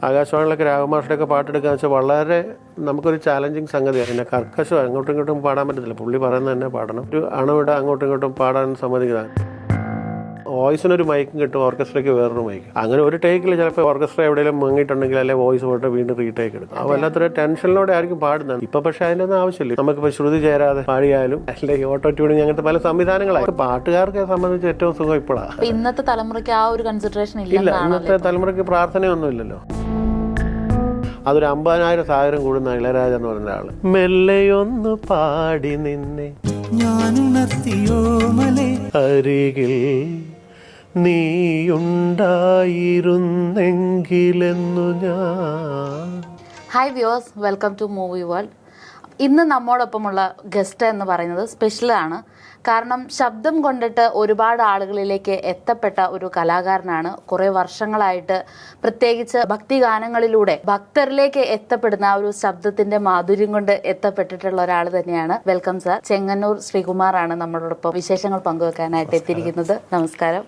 ആകാശവാണിയിലൊക്കെ രാഘവമാഷയുടെയൊക്കെ പാട്ടെടുക്കുക വെച്ചാൽ വളരെ നമുക്കൊരു ചാലഞ്ചിങ് സംഗതിയാണ്. പിന്നെ കർക്കശം അങ്ങോട്ടും ഇങ്ങോട്ടും പാടാൻ പറ്റത്തില്ല. പുള്ളി പറയുന്നത് തന്നെ പാടണം. ഒരു അണുവിട അങ്ങോട്ടും ഇങ്ങോട്ടും പാടാൻ സമ്മതിക്കുക. വോയിസിനൊരു മൈക്കും കിട്ടും, ഓർക്കസ്ട്രയ്ക്ക് വേറൊരു മൈക്ക്. അങ്ങനെ ഒരു ടേക്കിൽ ചിലപ്പോൾ ഓർക്കസ്ട്ര എവിടെയെങ്കിലും മുങ്ങിയിട്ടുണ്ടെങ്കിൽ അല്ലെ വോയിസ് പോയിട്ട് വീണ്ടും റീടേക്ക് എടുക്കും. അത് വല്ലാത്തൊരു ടെൻഷനിലൂടെ ആയിരിക്കും പാടുന്നത്. ഇപ്പൊ പക്ഷെ അതിൻ്റെ ഒന്നും ആവശ്യമില്ല. നമുക്കിപ്പോൾ ശ്രുതി ചേരാതെ പാടിയാലും അല്ലെങ്കിൽ ഓട്ടോ ട്യൂണിങ് അങ്ങനത്തെ പല സംവിധാനങ്ങളായി. പാട്ടുകാർക്ക് സംബന്ധിച്ച് ഏറ്റവും സുഖം ഇപ്പോഴാണ്. ഇന്നത്തെ തലമുറയ്ക്ക് ആ ഒരു കൺസിഡറേഷൻ ഇല്ല. ഇന്നത്തെ തലമുറയ്ക്ക് പ്രാർത്ഥനയൊന്നുമില്ലല്ലോ. അതൊരു 50,000 സാഗരം കൂടുന്ന ഇളയരാജ എന്ന് പറഞ്ഞ ആള് മെല്ലെയൊന്നു പാടി നിന്നെ അരികിൽ നീയുണ്ടായിരുന്നെങ്കിലെന്നു ഞാൻ. Hi viewers, welcome to movie world. ഇന്ന് നമ്മോടൊപ്പമുള്ള ഗസ്റ്റ് എന്ന് പറയുന്നത് സ്പെഷ്യലാണ്. കാരണം ശബ്ദം കൊണ്ടിട്ട് ഒരുപാട് ആളുകളിലേക്ക് എത്തപ്പെട്ട ഒരു കലാകാരനാണ്. കുറേ വർഷങ്ങളായിട്ട് പ്രത്യേകിച്ച് ഭക്തിഗാനങ്ങളിലൂടെ ഭക്തരിലേക്ക് എത്തപ്പെടുന്ന ഒരു ശബ്ദത്തിന്റെ മാധുര്യം കൊണ്ട് എത്തപ്പെട്ടിട്ടുള്ള ഒരാൾ തന്നെയാണ്. Welcome sir. ചെങ്ങന്നൂർ ശ്രീകുമാറാണ് നമ്മളോടൊപ്പം വിശേഷങ്ങൾ പങ്കുവെക്കാനായിട്ട് എത്തിയിരിക്കുന്നത്. നമസ്കാരം.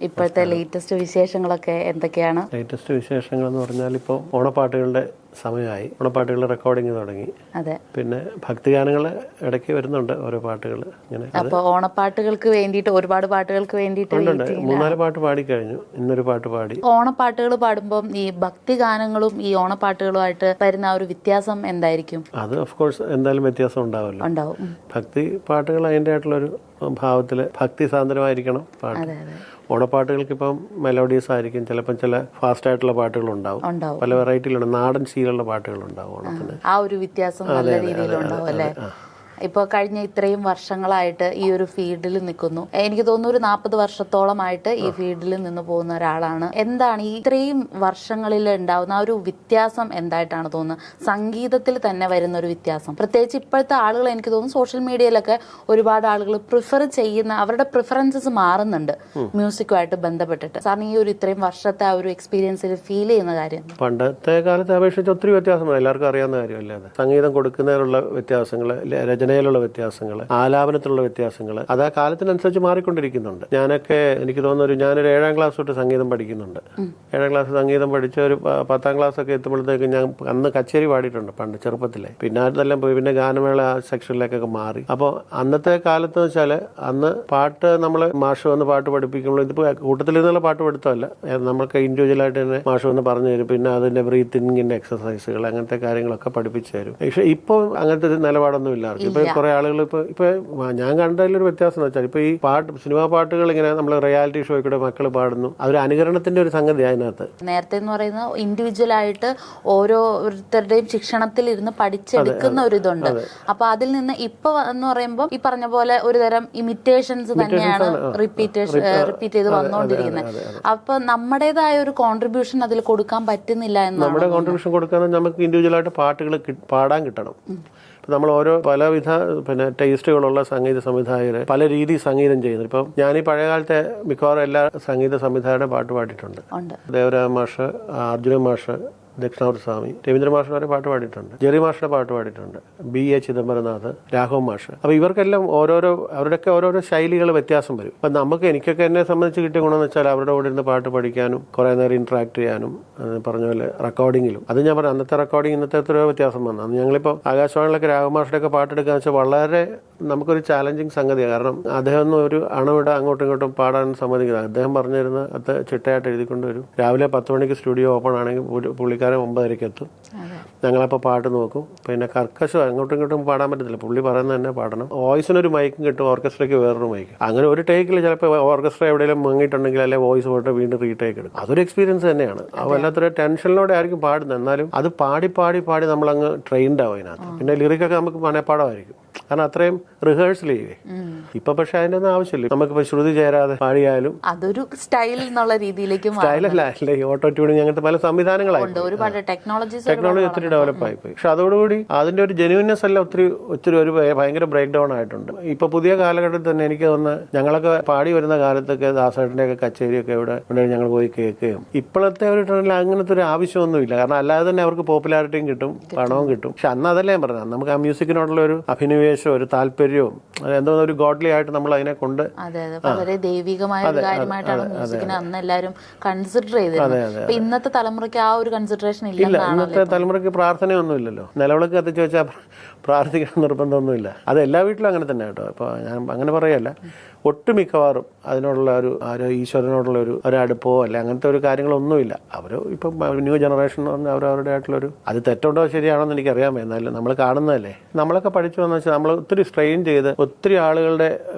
ഇപ്പോഴത്തെ ലേറ്റസ്റ്റ് വിശേഷങ്ങളൊക്കെ എന്തൊക്കെയാണ്? ലേറ്റസ്റ്റ് വിശേഷങ്ങൾ എന്ന് പറഞ്ഞാൽ ഇപ്പോൾ ഓണപ്പാട്ടുകളുടെ സമയമായി. ഓണപ്പാട്ടുകളുടെ റെക്കോർഡിങ് തുടങ്ങി. അതെ. പിന്നെ ഭക്തിഗാനങ്ങൾ ഇടയ്ക്ക് വരുന്നുണ്ട്, ഓരോ പാട്ടുകൾ ഇങ്ങനെ. അപ്പൊ ഓണപ്പാട്ടുകൾക്ക് വേണ്ടിയിട്ട് ഒരുപാട് പാട്ടുകൾക്ക് വേണ്ടിയിട്ട് 3-4 പാട്ട് പാടിക്കഴിഞ്ഞു. ഇന്നൊരു പാട്ട് പാടി. ഓണപ്പാട്ടുകൾ പാടുമ്പോൾ ഈ ഭക്തിഗാനങ്ങളും ഈ ഓണപ്പാട്ടുകളുമായിട്ട് വരുന്ന ഒരു വ്യത്യാസം എന്തായിരിക്കും? അത് ഓഫ് കോഴ്സ് എന്തായാലും വ്യത്യാസം ഉണ്ടാവുമല്ലോ. ഉണ്ടാവും. ഭക്തി പാട്ടുകൾ അതിൻ്റെ ആയിട്ടുള്ളൊരു ഭാവത്തിൽ ഭക്തി സാന്ദ്രമായിരിക്കണം പാട്ട്. ഓണപ്പാട്ടുകൾക്ക് ഇപ്പം മെലോഡിയസ് ആയിരിക്കും, ചിലപ്പം ചില ഫാസ്റ്റ് ആയിട്ടുള്ള പാട്ടുകളുണ്ടാവും, പല വെറൈറ്റിയിലുള്ള നാടൻ ശീലമുള്ള പാട്ടുകളുണ്ടാവും ഓണത്തിന്. ആ ഒരു വ്യത്യാസം നല്ല രീതിയിലുണ്ടാവും അല്ലേ? ഇപ്പോൾ കഴിഞ്ഞ ഇത്രയും വർഷങ്ങളായിട്ട് ഈ ഒരു ഫീൽഡിൽ നിൽക്കുന്നു. എനിക്ക് തോന്നുന്നു ഒരു 40 വർഷത്തോളമായിട്ട് ഈ ഫീൽഡിൽ നിന്ന് പോകുന്ന ഒരാളാണ്. എന്താണ് ഈ ഇത്രയും വർഷങ്ങളിൽ ഉണ്ടാവുന്ന ആ ഒരു വ്യത്യാസം എന്തായിട്ടാണ് തോന്നുന്നത്? സംഗീതത്തിൽ തന്നെ വരുന്ന ഒരു വ്യത്യാസം, പ്രത്യേകിച്ച് ഇപ്പോഴത്തെ ആളുകൾ എനിക്ക് തോന്നുന്നു സോഷ്യൽ മീഡിയയിലൊക്കെ ഒരുപാട് ആളുകൾ പ്രിഫർ ചെയ്യുന്ന അവരുടെ പ്രിഫറൻസസ് മാറുന്നുണ്ട് മ്യൂസിക്കുമായിട്ട് ബന്ധപ്പെട്ടിട്ട്. സാറിന് ഈ ഒരു ഇത്രയും വർഷത്തെ ആ ഒരു എക്സ്പീരിയൻസിൽ ഫീൽ ചെയ്യുന്ന കാര്യം? പണ്ടത്തെ കാലത്തെ അപേക്ഷിച്ച് ഒത്തിരി വ്യത്യാസമാണ്. എല്ലാവർക്കും അറിയാവുന്ന കാര്യമല്ലേ അത്. സംഗീതം കൊടുക്കുന്നതിനുള്ള വ്യത്യാസങ്ങൾ, രചനയിലുള്ള വ്യത്യാസങ്ങൾ, ആലാപനത്തിലുള്ള വ്യത്യാസങ്ങൾ, അത് ആ കാലത്തിനനുസരിച്ച് മാറിക്കൊണ്ടിരിക്കുന്നുണ്ട്. എനിക്ക് തോന്നുന്നു ഞാനൊരു 7ാം ക്ലാസ് തൊട്ട് സംഗീതം പഠിക്കുന്നുണ്ട്. 7ാം ക്ലാസ് സംഗീതം പഠിച്ച ഒരു 10ാം ക്ലാസ് ഒക്കെ എത്തുമ്പോഴത്തേക്ക് ഞാൻ അന്ന് കച്ചേരി പാടിയിട്ടുണ്ട് പണ്ട് ചെറുപ്പത്തിലെ. പിന്നെ അതെല്ലാം പോയി പിന്നെ ഗാനമേള ആ സെക്ഷനിലേക്കൊക്കെ മാറി. അപ്പോൾ അന്നത്തെ കാലത്ത് വെച്ചാൽ അന്ന് പാട്ട് നമ്മൾ മാഷ് വന്ന് പാട്ട് പഠിപ്പിക്കുമ്പോൾ ഇതിപ്പോൾ കൂട്ടത്തിൽ നിന്നുള്ള പാട്ട് പഠിത്തമല്ല, നമുക്ക് ഇൻഡിവിജ്വലായിട്ട് തന്നെ മാഷ് വന്ന് പറഞ്ഞു തരും. പിന്നെ അതിന്റെ ബ്രീത്തിങ്ങിന്റെ എക്സസൈസുകൾ അങ്ങനത്തെ കാര്യങ്ങളൊക്കെ പഠിപ്പിച്ചു തരും. പക്ഷേ ഇപ്പോൾ അങ്ങനത്തെ ഒരു നിലപാടൊന്നും ഇല്ല. ഇപ്പൊ കുറെ ആളുകൾ ഇപ്പൊ ഞാൻ കണ്ടതിലൊരു വ്യത്യാസം എന്ന് വെച്ചാൽ ഇപ്പൊ ഈ സിനിമാ പാട്ടുകൾ ഇങ്ങനെ നമ്മൾ റിയാലിറ്റി ഷോയിൽ കൂടെ മക്കൾ പാടുന്നു. അതൊരു അനുകരണത്തിന്റെ ഒരു സംഗതി അതിനകത്ത്. നേരത്തെ എന്ന് പറയുന്നത് ഇൻഡിവിജ്വൽ ആയിട്ട് ഓരോരുത്തരുടെയും ശിക്ഷണത്തിൽ ഇരുന്ന് പഠിച്ചെടുക്കുന്ന ഒരു ഇതുണ്ട്. അപ്പൊ അതിൽ നിന്ന് ഇപ്പൊ എന്ന് പറയുമ്പോൾ ഈ പറഞ്ഞ പോലെ ഒരു തരം ഇമിറ്റേഷൻസ് തന്നെയാണ് റിപ്പീറ്റ് ചെയ്ത് വന്നുകൊണ്ടിരിക്കുന്നത്. അപ്പൊ നമ്മുടേതായ ഒരു കോൺട്രിബ്യൂഷൻ അതിൽ കൊടുക്കാൻ പറ്റുന്നില്ല എന്നാണ്. നമ്മുടെ കോൺട്രിബ്യൂഷൻ കൊടുക്കാൻ നമുക്ക് ഇൻഡിവിജ്വൽ ആയിട്ട് പാട്ടുകൾ പാടാൻ കിട്ടണം. നമ്മൾ ഓരോ പലവിധ ടേസ്റ്റുകളുള്ള സംഗീത സംവിധായകർ പല രീതി സംഗീതം ചെയ്യുന്നു. ഇപ്പം ഞാൻ ഈ പഴയകാലത്തെ മിക്കവാറും എല്ലാ സംഗീത സംവിധായകരുടെ പാട്ട് പാടിയിട്ടുണ്ട്. ദേവരാജ മാഷ്, അർജുന മാഷ്, ദക്ഷിണാമൂർത്തി സ്വാമി, രവീന്ദ്ര മാഷ് വരെ പാട്ട് പാടിയിട്ടുണ്ട്. ജെറി മാഷിന്റെ പാട്ട് പാടിയിട്ടുണ്ട്, BA ചിദംബരനാഥ്, രാഘവൻ മാഷ്. അപ്പൊ ഇവർക്കെല്ലാം അവരുടെയൊക്കെ ഓരോരോ ശൈലികൾ വ്യത്യാസം വരും. അപ്പൊ എനിക്കൊക്കെ എന്നെ സംബന്ധിച്ച് കിട്ടിയ ഗുണമെന്ന് വെച്ചാൽ അവരുടെ കൂടെ ഇരുന്ന് പാട്ട് പഠിക്കാനും കുറെ നേരം ഇന്ററാക്ട് ചെയ്യാനും, പറഞ്ഞ പോലെ റെക്കോർഡിങ്ങിലും. അത് ഞാൻ പറഞ്ഞു, അന്നത്തെ റെക്കോർഡിംഗ് ഇന്നത്തെ എത്രയോ വ്യത്യാസം വന്നു. അന്ന് ഞങ്ങളിപ്പോൾ ആകാശവാണിയിലൊക്കെ രാഘവൻ മാഷിന്റെയൊക്കെ പാട്ടെടുക്കുക വെച്ചാൽ വളരെ നമുക്കൊരു ചാലഞ്ചിങ് സംഗതിയാണ്. കാരണം അദ്ദേഹം ഒന്നും ഒരു അണുവിട അങ്ങോട്ടും ഇങ്ങോട്ടും പാടാൻ സമ്മതിക്കുന്നത്. അദ്ദേഹം പറഞ്ഞിരുന്ന അത് ചിട്ടയായിട്ട് എഴുതിക്കൊണ്ട് വരും. രാവിലെ 10 മണിക്ക് സ്റ്റുഡിയോ ഓപ്പൺ ആണെങ്കിൽ പുള്ളിക്കാരൻ 9:30 എത്തും. ഞങ്ങളപ്പോൾ പാട്ട് നോക്കും. പിന്നെ കർക്കശം അങ്ങോട്ടും ഇങ്ങോട്ടും പാടാൻ പറ്റത്തില്ല. പുള്ളി പറയുന്നത് തന്നെ പാടണം. വോയിസിനൊരു മൈക്കും കിട്ടും, ഓർക്കസ്ട്രയ്ക്ക് വേറൊരു മൈക്ക്. അങ്ങനെ ഒരു ടേക്കിൽ ചിലപ്പോൾ ഓർക്കസ്ട്ര എവിടെയെങ്കിലും മുങ്ങിയിട്ടുണ്ടെങ്കിൽ അല്ലെ വോയിസ് പോയിട്ട് വീണ്ടും റീടേക്ക് എടുക്കും. അതൊരു എക്സ്പീരിയൻസ് തന്നെയാണ്. അത് വല്ലാത്തൊരു ടെൻഷനിലൂടെ ആയിരിക്കും പാടുന്നത്. എന്നാലും അത് പാടി നമ്മളങ്ങ് ട്രെയിൻഡ് ആവും അതിനകത്ത്. പിന്നെ ലിറിക്കൊക്കെ നമുക്ക് മനഃപ്പാടമായിരിക്കും, കാരണം അത്രയും റിഹേഴ്സൽ ചെയ്യേ. ഇപ്പൊ പക്ഷെ അതിന്റെ ഒന്നും ആവശ്യമില്ല. നമുക്കിപ്പോ ശ്രുതി ചേരാതെ പാടിയാലും അതൊരു സ്റ്റൈൽ എന്നുള്ള രീതിയിലേക്ക് സ്റ്റൈലല്ല, അല്ലെ ഓട്ടോ ട്യൂണിങ് അങ്ങനത്തെ പല സംവിധാനങ്ങളായി ടെക്നോളജി ഒത്തിരി ഡെവലപ്പ് ആയിപ്പോയി. പക്ഷെ അതോടുകൂടി അതിന്റെ ഒരു ജെന്യൂനെസ് എല്ലാം ഒത്തിരി ഒരു ഭയങ്കര ബ്രേക്ക് ഡൗൺ ആയിട്ടുണ്ട്. ഇപ്പൊ പുതിയ കാലഘട്ടത്തിൽ തന്നെ എനിക്ക് തോന്നുന്നത് ഞങ്ങളൊക്കെ പാടി വരുന്ന കാലത്തൊക്കെ ദാസേട്ടന്റെ ഒക്കെ കച്ചേരിയൊക്കെ ഇവിടെ ഞങ്ങൾ പോയി കേൾക്കുകയും ഇപ്പോഴത്തെ ഒരു ട്രെൻഡിൽ അങ്ങനത്തെ ഒരു ആവശ്യമൊന്നുമില്ല. കാരണം അല്ലാതെ തന്നെ അവർക്ക് പോപ്പുലാരിറ്റിയും കിട്ടും, പണവും കിട്ടും. പക്ഷെ അന്ന് അതല്ലേ ഞാൻ പറഞ്ഞത്, നമുക്ക് ആ മ്യൂസിക്കിനോടുള്ള ഒരു അഭിനിവേശം ഉദ്ദേശവും ഒരു താല്പര്യവും എന്തോ ഒരു ഗോഡ്ലി ആയിട്ട് നമ്മൾ അതിനെ കൊണ്ട് അതെ അതെ വളരെ ദൈവികമായ ഒരു കാര്യമായിട്ടാണ് മ്യൂസിക്കിനെ അന്ന് എല്ലാവരും കൺസിഡർ ചെയ്തിരുന്നത്. ഇന്നത്തെ തലമുറയ്ക്ക് ആ ഒരു കൺസിഡറേഷൻ ഇല്ല. ഇന്നത്തെ തലമുറയ്ക്ക് പ്രാർത്ഥനയൊന്നും ഇല്ലല്ലോ. നിലവിളക്ക് കത്തിച്ച് വെച്ചാൽ പ്രാർത്ഥിക്കണം നിർബന്ധമൊന്നുമില്ല. അത് എല്ലാ വീട്ടിലും അങ്ങനെ തന്നെ കേട്ടോ. ഇപ്പോൾ ഞാൻ അങ്ങനെ പറയല്ല, ഒട്ടുമിക്കവാറും അതിനോടുള്ള ഒരു ഈശ്വരനോടുള്ള ഒരു അടുപ്പോ അല്ലെ അങ്ങനത്തെ ഒരു കാര്യങ്ങളൊന്നുമില്ല. അവർ ഇപ്പം ന്യൂ ജനറേഷൻ എന്ന് പറഞ്ഞാൽ അവരവരുടെ ആയിട്ടുള്ളൊരു, അത് തെറ്റുണ്ടോ ശരിയാണോ എന്ന് എനിക്കറിയാം, എന്നാലും നമ്മൾ കാണുന്നതല്ലേ. നമ്മളൊക്കെ പഠിച്ചു വന്നു വെച്ചാൽ നമ്മൾ ഒത്തിരി സ്ട്രെയിൻ ചെയ്ത് ഒത്തിരി ആളുകളുടെ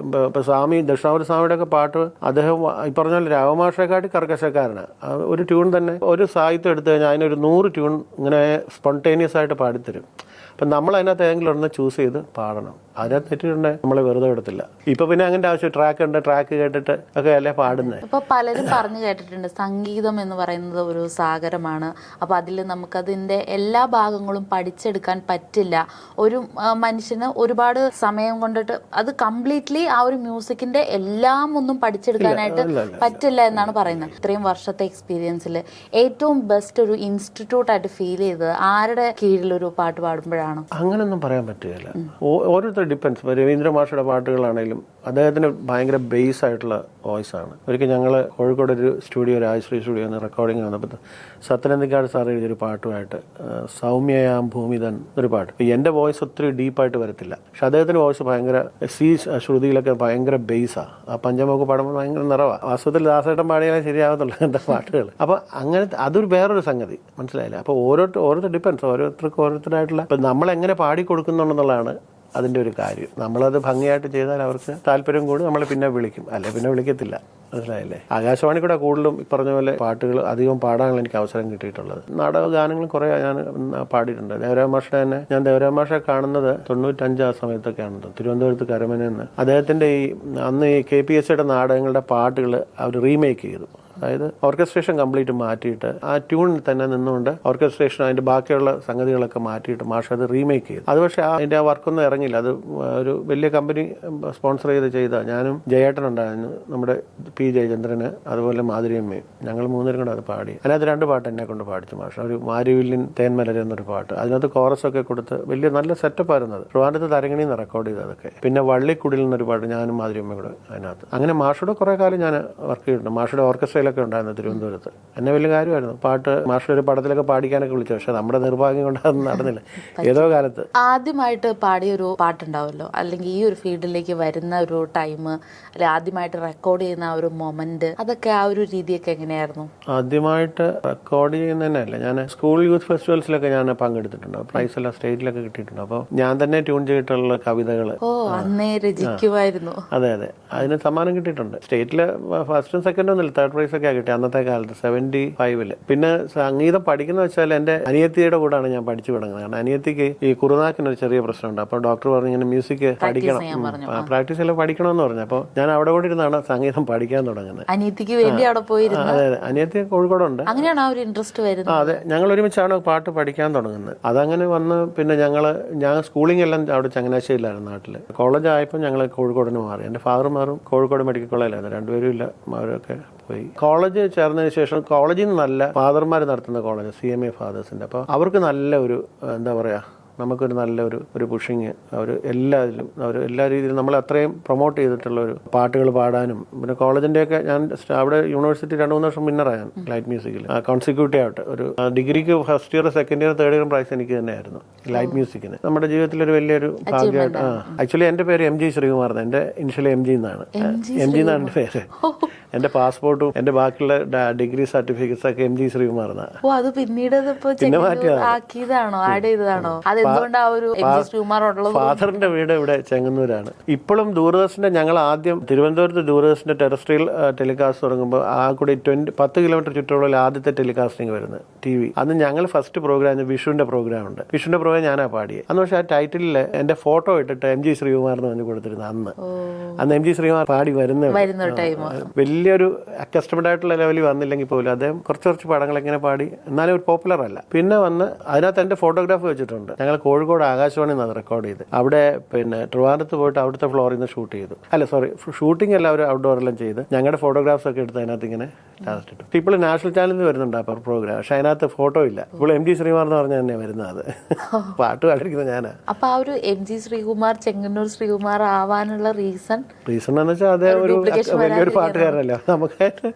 ഇപ്പോൾ സ്വാമി ദക്ഷിണാമൂർത്തി സ്വാമിയുടെ ഒക്കെ പാട്ട് അദ്ദേഹം ഈ പറഞ്ഞ പോലെ രാമമാഷയെക്കാട്ടി കർക്കശക്കാരനാണ്. ഒരു ട്യൂൺ തന്നെ ഒരു സാഹിത്യം എടുത്തു കഴിഞ്ഞാൽ അതിനൊരു 100 ട്യൂൺ ഇങ്ങനെ സ്പോണ്ടേനിയസ് ആയിട്ട് പാടിത്തരും. അപ്പം നമ്മൾ അതിനകത്ത് ഏതെങ്കിലും ഒരെണ്ണം ചൂസ് ചെയ്ത് പാടണം. അതിനകത്ത് തെറ്റിട്ടുണ്ടെങ്കിൽ നമ്മളെ വെറുതെ വിടത്തില്ല. ഇപ്പൊ പിന്നെ അങ്ങനത്തെ ആവശ്യം ട്രാക്ക് കേട്ടിട്ട് ഒക്കെ അല്ലേ പാടുന്നത്. ഇപ്പൊ പലരും പറഞ്ഞു കേട്ടിട്ടുണ്ട് സംഗീതം എന്ന് പറയുന്നത് ഒരു സാഗരമാണ്. അപ്പൊ അതിൽ നമുക്കതിന്റെ എല്ലാ ഭാഗങ്ങളും പഠിച്ചെടുക്കാൻ പറ്റില്ല. ഒരു മനുഷ്യന് ഒരുപാട് സമയം കൊണ്ടിട്ട് അത് കംപ്ലീറ്റ്ലി ആ ഒരു മ്യൂസിക്കിന്റെ എല്ലാം ഒന്നും പഠിച്ചെടുക്കാനായിട്ട് പറ്റില്ല എന്നാണ് പറയുന്നത്. ഇത്രയും വർഷത്തെ എക്സ്പീരിയൻസിൽ ഏറ്റവും ബെസ്റ്റ് ഒരു ഇൻസ്റ്റിറ്റ്യൂട്ടായിട്ട് ഫീൽ ചെയ്തത് ആരുടെ കീഴിലൊരു പാട്ട് പാടുമ്പോഴാണ്? അങ്ങനൊന്നും പറയാൻ പറ്റുകയില്ല. ഓരോരുത്തർ ഡിപ്പെൻസ്. രവീന്ദ്ര മാഷയുടെ പാട്ടുകളാണെങ്കിലും അദ്ദേഹത്തിന് ഭയങ്കര ബേസ് ആയിട്ടുള്ള വോയിസ് ആണ്. ഒരിക്കൽ ഞങ്ങൾ കോഴിക്കോട് ഒരു സ്റ്റുഡിയോ, രാജശ്രീ സ്റ്റുഡിയോ എന്ന് റെക്കോർഡിങ് വന്നപ്പോൾ സത്യനന്ദിക്കാട് സാർ എഴുതിയൊരു പാട്ടുമായിട്ട് സൗമ്യയാം ഭൂമിതൻ ഒരു പാട്ട്. എൻ്റെ വോയിസ് ഒത്തിരി ഡീപ്പായിട്ട് വരത്തില്ല, പക്ഷെ അദ്ദേഹത്തിൻ്റെ വോയിസ് ഭയങ്കര ശ്രുതിയിലൊക്കെ ഭയങ്കര ബേസാണ്. ആ പഞ്ചമൊക്കെ പാടുമ്പോൾ ഭയങ്കര നിറവാണ്. വാസ്തവത്തിൽ ദാസേട്ടൻ പാടിയാലേ ശരിയാവത്തുള്ളൂ എൻ്റെ പാട്ടുകൾ. അപ്പോൾ അങ്ങനത്തെ അതൊരു വേറൊരു സംഗതി, മനസ്സിലായില്ല. അപ്പോൾ ഓരോരുത്തർ ഡിപ്പെൻസ്, ഓരോരുത്തർക്കും ഓരോരുത്തരായിട്ടുള്ള ഇപ്പം നമ്മളെങ്ങനെ പാടിക്കൊടുക്കുന്നുണ്ടെന്നുള്ളതാണ് അതിൻ്റെ ഒരു കാര്യം. നമ്മളത് ഭംഗിയായിട്ട് ചെയ്താൽ അവർക്ക് താല്പര്യം കൂടി നമ്മളെ പിന്നെ വിളിക്കും, അല്ലെ പിന്നെ വിളിക്കത്തില്ല. മനസ്സിലായില്ലേ? ആകാശവാണി കൂടെ കൂടുതലും പറഞ്ഞ പോലെ പാട്ടുകൾ അധികം പാടാനുള്ള എനിക്ക് അവസരം കിട്ടിയിട്ടുള്ളത്. നാടക ഗാനങ്ങളും കുറേ ഞാൻ പാടിയിട്ടുണ്ട്. ദേവരാജ മാഷെ തന്നെ ഞാൻ ദേവരാജ മാഷെ കാണുന്നത് 95 ആ സമയത്തൊക്കെയാണ് തിരുവനന്തപുരത്ത് കരമനയെന്ന്. അദ്ദേഹത്തിൻ്റെ അന്ന് ഈ KPSCയുടെ നാടകങ്ങളുടെ പാട്ടുകൾ അവർ റീമേക്ക് ചെയ്തു. അതായത് ഓർക്കസ്ട്രേഷൻ കംപ്ലീറ്റ് മാറ്റിയിട്ട് ആ ട്യൂണിൽ തന്നെ നിന്നുകൊണ്ട് ഓർക്കസ്ട്രേഷൻ അതിൻ്റെ ബാക്കിയുള്ള സംഗതികളൊക്കെ മാറ്റിയിട്ട് മാഷ് അത് റീമേക്ക് ചെയ്തു. അത് പക്ഷേ അതിൻ്റെ ആ വർക്കൊന്നും ഇറങ്ങില്ല. അത് ഒരു വലിയ കമ്പനി സ്പോൺസർ ചെയ്ത ഞാനും ജയേട്ടനുണ്ടായിരുന്നു, നമ്മുടെ P. ജയചന്ദ്രന്, അതുപോലെ മാധുര്യമ്മയും, ഞങ്ങൾ 3 പേരും കൂടെ അത് പാടി. അതിനകത്ത് 2 പാട്ട് എന്നെ കൊണ്ട് പാടിച്ചു മാഷ്. ഒരു മാരിവില്ലിൻ തേന്മലർ എന്നൊരു പാട്ട്, അതിനകത്ത് കോറസൊക്കെ കൊടുത്ത് വലിയ നല്ല സെറ്റപ്പ് ആയിരുന്നു. അത് ട്രിവാൻഡ്രത്ത് തരങ്ങിണിയിൽ നിന്ന് റെക്കോർഡ് ചെയ്തതൊക്കെ. പിന്നെ വള്ളിക്കുടിൽ നിന്നൊരു പാട്ട് ഞാനും മാധുര്യമ്മയും കൂടെ അതിനകത്ത്. അങ്ങനെ മാഷയുടെ കുറേ കാലം ഞാൻ വർക്ക് ചെയ്തിട്ടുണ്ട്. മാഷയുടെ ഓർക്കസ്ട്രയിലൊക്കെ ഉണ്ടായിരുന്നു തിരുവനന്തപുരത്ത്. എന്നെ വലിയ കാര്യമായിരുന്നു. പാട്ട് മാഷയുടെ ഒരു പടത്തിലൊക്കെ പാടിക്കാനൊക്കെ വിളിച്ചു, പക്ഷെ നമ്മുടെ നിർഭാഗ്യം കൊണ്ട് അതൊന്നും നടന്നില്ല. ഏതോ കാലത്ത് ആദ്യമായിട്ട് പാടിയൊരു പാട്ടുണ്ടാവുമല്ലോ, അല്ലെങ്കിൽ ഈ ഒരു ഫീൽഡിലേക്ക് വരുന്ന ഒരു ടൈം, അല്ലെ ആദ്യമായിട്ട് റെക്കോർഡ് ചെയ്യുന്ന ആ ഒരു മൊമെന്റ്, അതൊക്കെ ആ ഒരു രീതിയൊക്കെ എങ്ങനെയായിരുന്നു? ആദ്യമായിട്ട് റെക്കോർഡ് ചെയ്യുന്നതന്നെയല്ല, ഞാൻ സ്കൂൾ യൂത്ത് ഫെസ്റ്റിവൽസിലൊക്കെ ഞാൻ പങ്കെടുത്തിട്ടുണ്ട്. പ്രൈസ് എല്ലാം സ്റ്റേറ്റിലൊക്കെ കിട്ടിയിട്ടുണ്ട്. അപ്പോൾ ഞാൻ തന്നെ ട്യൂൺ ചെയ്തിട്ടുള്ള കവിതകൾ അന്നേ രചിക്കുമായിരുന്നു. അതെ, അതിന് സമ്മാനം കിട്ടിയിട്ടുണ്ട്. സ്റ്റേറ്റില് 1st and 2nd ഒന്നുമില്ല, 3rd പ്രൈസ് ഒക്കെ കിട്ടി അന്നത്തെ കാലത്ത് 75-ല്. പിന്നെ സംഗീതം പഠിക്കുന്ന വെച്ചാൽ എൻ്റെ അനിയത്തിയുടെ കൂടെയാണ് ഞാൻ പഠിച്ചു തുടങ്ങുന്നത്. കാരണം അനിയത്തിക്ക് ഈ കുറുനാക്കിനൊരു ചെറിയ പ്രശ്നമുണ്ട്. അപ്പോൾ ഡോക്ടർ പറഞ്ഞു ഇങ്ങനെ മ്യൂസിക് പഠിക്കണം, പ്രാക്ടീസ് എല്ലാം പഠിക്കണമെന്ന് പറഞ്ഞു. അപ്പോൾ ഞാൻ അവിടെ കൂടി ഇരുന്നാണ് സംഗീതം പഠിക്കാൻ തുടങ്ങുന്നത്. അനിയത്തിക്ക് വേണ്ടി അവിടെ പോയിരുന്നു. അതെ, അനിയത്തി കോഴിക്കോടുണ്ട്. അങ്ങനെയാണ് ആ ഒരു ഇൻട്രസ്റ്റ് വരുന്നത്. അതെ, ഞങ്ങൾ ഒരുമിച്ചാണ് പാട്ട് പഠിക്കാൻ തുടങ്ങുന്നത്. അതങ്ങനെ വന്ന് പിന്നെ ഞാൻ സ്കൂളിംഗ് എല്ലാം അവിടെ ചങ്ങനാശ്ശേരിയിലായിരുന്നു നാട്ടിൽ. കോളേജ് ആയപ്പോൾ ഞങ്ങൾ കോഴിക്കോടിന് മാറി. എൻ്റെ ഫാദർമാരും കോഴിക്കോട് മെഡിക്കൽ കോളേജിലായിരുന്നു, 2 പേരും ഇല്ല, അവരൊക്കെ പോയി. കോളേജ് ചേർന്നതിന് ശേഷം കോളേജിൽ നിന്ന് നല്ല ഫാദർമാർ നടത്തുന്ന കോളേജ് CMA ഫാദേഴ്സിൻ്റെ. അപ്പോൾ അവർക്ക് നല്ല ഒരു എന്താ പറയുക, നമുക്കൊരു നല്ല ഒരു പുഷിങ്, അവർ എല്ലാ രീതിയിലും നമ്മളെ അത്രയും പ്രൊമോട്ട് ചെയ്തിട്ടുള്ള ഒരു പാട്ടുകൾ പാടാനും. പിന്നെ കോളേജിൻ്റെയൊക്കെ ഞാൻ അവിടെ യൂണിവേഴ്സിറ്റി 2-3 വർഷം വിന്നറായാണ് ലൈറ്റ് മ്യൂസിക്കിൽ കോൺസിക്യൂട്ടീവ് ആയിട്ട്. ഒരു ഡിഗ്രിക്ക് 1st year 2nd year 3rd year price എനിക്ക് തന്നെയായിരുന്നു ലൈറ്റ് മ്യൂസിക്കിന്. നമ്മുടെ ജീവിതത്തിൽ ഒരു വലിയൊരു ഭാഗ്യമായിട്ട്. ആക്ച്വലി എൻ്റെ പേര് MG ശ്രീകുമാർ, എൻ്റെ ഇനിഷ്യൽ MG എന്നാണ്. MG എന്നാണ് എൻ്റെ പേര്. എൻ്റെ പാസ്പോർട്ടും എൻ്റെ ബാക്കിയുള്ള ഡിഗ്രി സർട്ടിഫിക്കറ്റ്സ് ഒക്കെ MG ശ്രീകുമാർ എന്നാണ്. പിന്നെ മാറ്റിയതാണോ, ആഡ് ചെയ്തതാണോ? ഫാദറിന്റെ വീട് ഇവിടെ ചെങ്ങന്നൂരാണ്. ഇപ്പോഴും ദൂരദർശന്റെ ഞങ്ങൾ ആദ്യം തിരുവനന്തപുരത്ത് ദൂരദർശന്റെ ടെറസ്ട്രിയൽ ടെലികാസ്റ്റ് തുടങ്ങുമ്പോൾ ആ കൂടി 10 കിലോമീറ്റർ ചുറ്റളവിൽ ആദ്യത്തെ ടെലികാസ്റ്റിംഗ് വരുന്നത് TV. അന്ന് ഞങ്ങൾ ഫസ്റ്റ് പ്രോഗ്രാം വിഷുവിന്റെ പ്രോഗ്രാം ഉണ്ട്. വിഷുവിന്റെ പ്രോഗ്രാം ഞാനാ പാടിയത്. അന്ന് പക്ഷേ ആ ടൈറ്റിലിൽ എന്റെ ഫോട്ടോ ഇട്ടിട്ട് MG ശ്രീകുമാർ എന്ന് പറഞ്ഞ് കൊടുത്തിരുന്നു. അന്ന് MG ശ്രീകുമാർ പാടി വരുന്ന വലിയ വലിയൊരു അക്കസ്റ്റമഡ് ആയിട്ടുള്ള ലെവലിൽ വന്നില്ലെങ്കിൽ പോലും അദ്ദേഹം കുറച്ച് പടങ്ങൾ ഇങ്ങനെ പാടി, എന്നാലും ഒരു പോപ്പുലർ അല്ല. പിന്നെ വന്ന് അതിനകത്ത് എൻ്റെ ഫോട്ടോഗ്രാഫ് വെച്ചിട്ടുണ്ട്. ഞങ്ങൾ കോഴിക്കോട് ആകാശവാണി നിന്ന് റെക്കോർഡ് ചെയ്ത് അവിടെ പിന്നെ ട്രിവാൻഡ്രത്ത് പോയിട്ട് അവിടുത്തെ ഫ്ലോറിൽ നിന്ന് ഷൂട്ട് ചെയ്തു. അല്ല സോറി, ഷൂട്ടിംഗ് എല്ലാം അവർ ഔട്ട്ഡോറെല്ലാം ചെയ്ത് ഞങ്ങളുടെ ഫോട്ടോഗ്രാഫ്സ് ഒക്കെ എടുത്ത് അതിനകത്ത് ഇങ്ങനെ ലാസ്റ്റ് ഇട്ടു. ഇപ്പോൾ നാഷണൽ ചാനലിൽ വരുന്നുണ്ട് ആ പ്രോഗ്രാം, പക്ഷെ അതിനകത്ത് ഫോട്ടോ ഇല്ല. ഇപ്പോൾ MG ശ്രീകുമാർ എന്ന് പറഞ്ഞാൽ തന്നെ വരുന്നത്, അത് പാട്ട് പാടിയിരിക്കുന്നത് ഞാനാ. അപ്പൊ ആ ഒരു MG ശ്രീകുമാർ, ചെങ്ങന്നൂർ ശ്രീകുമാർ ആവാനുള്ള റീസൺ എന്ന് വെച്ചാൽ അതേ ഒരു വലിയൊരു പാട്ടുകാരനല്ലോ, നമുക്കായിട്ട്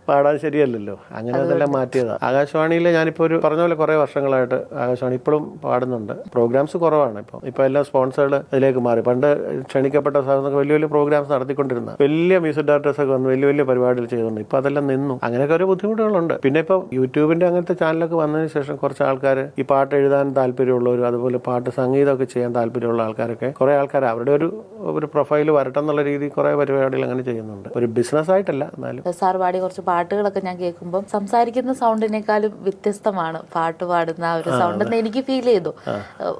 പാടാൻ ശരിയല്ലല്ലോ, അങ്ങനെ അതെല്ലാം മാറ്റിയതാണ്. ആകാശവാണിയിൽ ഞാനിപ്പോൾ ഒരു പറഞ്ഞ പോലെ കുറേ വർഷങ്ങളായിട്ട് ആകാശവാണി ഇപ്പോഴും പാടുന്നുണ്ട്. പ്രോഗ്രാംസ് കുറവാണ് ഇപ്പോൾ എല്ലാം സ്പോൺസേഡ് ഇതിലേക്ക് മാറി. പണ്ട് ക്ഷണിക്കപ്പെട്ട സാധനങ്ങൾ വലിയ വലിയ പ്രോഗ്രാംസ് നടത്തിക്കൊണ്ടിരുന്ന വലിയ മ്യൂസിക് ഡയറക്ടേഴ്സ് ഒക്കെ വന്ന് വലിയ വലിയ പരിപാടികൾ ചെയ്തുകൊണ്ട് ഇപ്പോൾ അതെല്ലാം നിന്നു. അങ്ങനെയൊക്കെ ഒരു ബുദ്ധിമുട്ടുകളുണ്ട്. പിന്നെ ഇപ്പോൾ യൂട്യൂബിൻ്റെ അങ്ങനത്തെ ചാനലൊക്കെ വന്നതിന് ശേഷം കുറച്ച് ആൾക്കാർ ഈ പാട്ട് എഴുതാൻ താല്പര്യമുള്ളവരും അതുപോലെ പാട്ട് സംഗീതമൊക്കെ ചെയ്യാൻ താല്പര്യമുള്ള ആൾക്കാരൊക്കെ കുറേ ആൾക്കാർ അവരുടെ ഒരു പ്രൊഫൈൽ വരട്ടെ എന്നുള്ള രീതിയിൽ കുറേ പരിപാടികൾ അങ്ങനെ ചെയ്യുന്നുണ്ട്. ഒരു ബിസിനസ് ആയിട്ടല്ല, എന്നാലും സാർ പാടി കുറച്ച് പാട്ടുകളൊക്കെ ഞാൻ കേൾക്കുമ്പോൾ സംസാരിക്കുന്ന സൗണ്ടിനേക്കാളും വ്യത്യസ്തമാണ് പാട്ട് പാടുന്ന ആ ഒരു സൗണ്ട് എന്ന് എനിക്ക് ഫീൽ ചെയ്തു.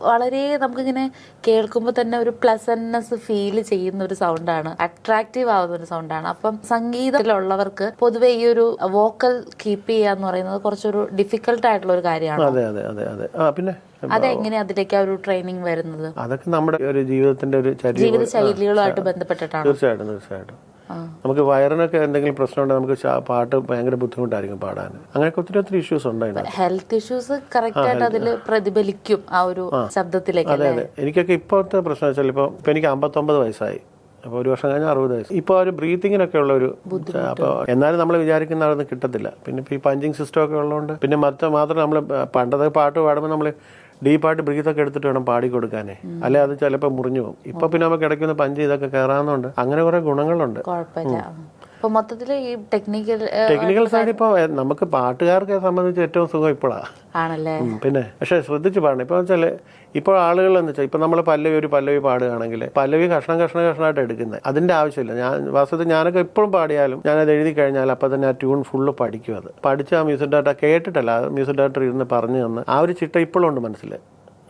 വളരെ നമുക്കിങ്ങനെ കേൾക്കുമ്പോൾ തന്നെ ഒരു പ്ലസന്റ്നെസ് ഫീൽ ചെയ്യുന്ന ഒരു സൗണ്ടാണ്, അട്രാക്റ്റീവ് ആവുന്ന ഒരു സൗണ്ടാണ്. അപ്പം സംഗീതത്തിലുള്ളവർക്ക് പൊതുവെ ഈ ഒരു വോക്കൽ കീപ്പ് ചെയ്യാന്ന് പറയുന്നത് കുറച്ചൊരു ഡിഫിക്കൽട്ട് ആയിട്ടുള്ള ഒരു കാര്യമാണ്. അതെ അതെ അതെ അതെ. പിന്നെ അതെങ്ങനെ അതിലേക്ക് ആ ഒരു ട്രെയിനിങ് വരുന്നത്? അതൊക്കെ നമ്മുടെ ഒരു ജീവിതത്തിന്റെ ഒരു ജീവിത ശൈലികളുമായിട്ട് ബന്ധപ്പെട്ടിട്ടാണ്. തീർച്ചയായിട്ടും. നമുക്ക് വയറിനൊക്കെ എന്തെങ്കിലും പ്രശ്നമുണ്ടെങ്കിൽ നമുക്ക് പാട്ട് ഭയങ്കര ബുദ്ധിമുട്ടായിരിക്കും പാടാൻ. അങ്ങനെയൊക്കെ ഒത്തിരി ഇഷ്യൂസ് ഉണ്ട്. ഹെൽത്ത് ഇഷ്യൂസ് കറക്റ്റ് ആയിട്ട് അതിൽ പ്രതിഫലിക്കും ആ ഒരു ശബ്ദത്തിലേക്ക്. അതെ അതെ. എനിക്കൊക്കെ ഇപ്പോഴത്തെ പ്രശ്നം വെച്ചാൽ ഇപ്പൊ എനിക്ക് 59 വയസ്സായി. അപ്പോൾ ഒരു വർഷം കഴിഞ്ഞാൽ 60 വയസ്സ്. ഇപ്പോൾ ഒരു ബ്രീത്തിങ്ങിനൊക്കെ ഉള്ള ഒരു, അപ്പോൾ എന്നാലും നമ്മൾ വിചാരിക്കുന്ന അതൊന്നും കിട്ടത്തില്ല. പിന്നെ ഇപ്പോൾ ഈ പഞ്ചിങ് സിസ്റ്റം ഒക്കെ ഉള്ളതുകൊണ്ട് പിന്നെ മാത്രം നമ്മൾ പണ്ടത്തെ പാട്ട് പാടുമ്പോൾ നമ്മൾ ഡീപ്പായിട്ട് ബ്രീത്തൊക്കെ എടുത്തിട്ട് വേണം പാടി കൊടുക്കാനേ, അല്ലെ അത് ചിലപ്പോൾ മുറിഞ്ഞു പോകും. ഇപ്പൊ പിന്നെ നമുക്ക് ഇടയ്ക്കൊന്ന് പഞ്ച് ഇതൊക്കെ കയറാവുന്നതുകൊണ്ട് അങ്ങനെ കുറെ ഗുണങ്ങളുണ്ട്. മൊത്തത്തിൽ ഈ ടെക്നിക്കൽ സൈഡ് ഇപ്പോൾ നമുക്ക് പാട്ടുകാർക്ക് സംബന്ധിച്ച് ഏറ്റവും സുഖം ഇപ്പോഴാണ്. പിന്നെ പക്ഷെ ശ്രദ്ധിച്ച് പാടണം. ഇപ്പോൾ വെച്ചാൽ ഇപ്പോൾ ആളുകൾ എന്ന് വെച്ചാൽ ഇപ്പൊ നമ്മൾ ഒരു പല്ലവി പാടുകയാണെങ്കിൽ പല്ലവി കഷ്ണമായിട്ട് എടുക്കുന്നത് അതിന്റെ ആവശ്യമില്ല. വാസ്തവത്തിൽ ഞാനൊക്കെ എപ്പോഴും പാടിയാലും ഞാനത് എഴുതി കഴിഞ്ഞാൽ അപ്പം തന്നെ ആ ട്യൂൺ ഫുള്ള് പഠിക്കും. അത് പഠിച്ച് ആ മ്യൂസിക് ഡയറക്ടർ കേട്ടിട്ടല്ല, മ്യൂസിക് ഡയറക്ടർ ഇരുന്ന് പറഞ്ഞു തന്ന് ആ ഒരു ചിട്ട ഇപ്പോഴും ഉണ്ട് മനസ്സിൽ.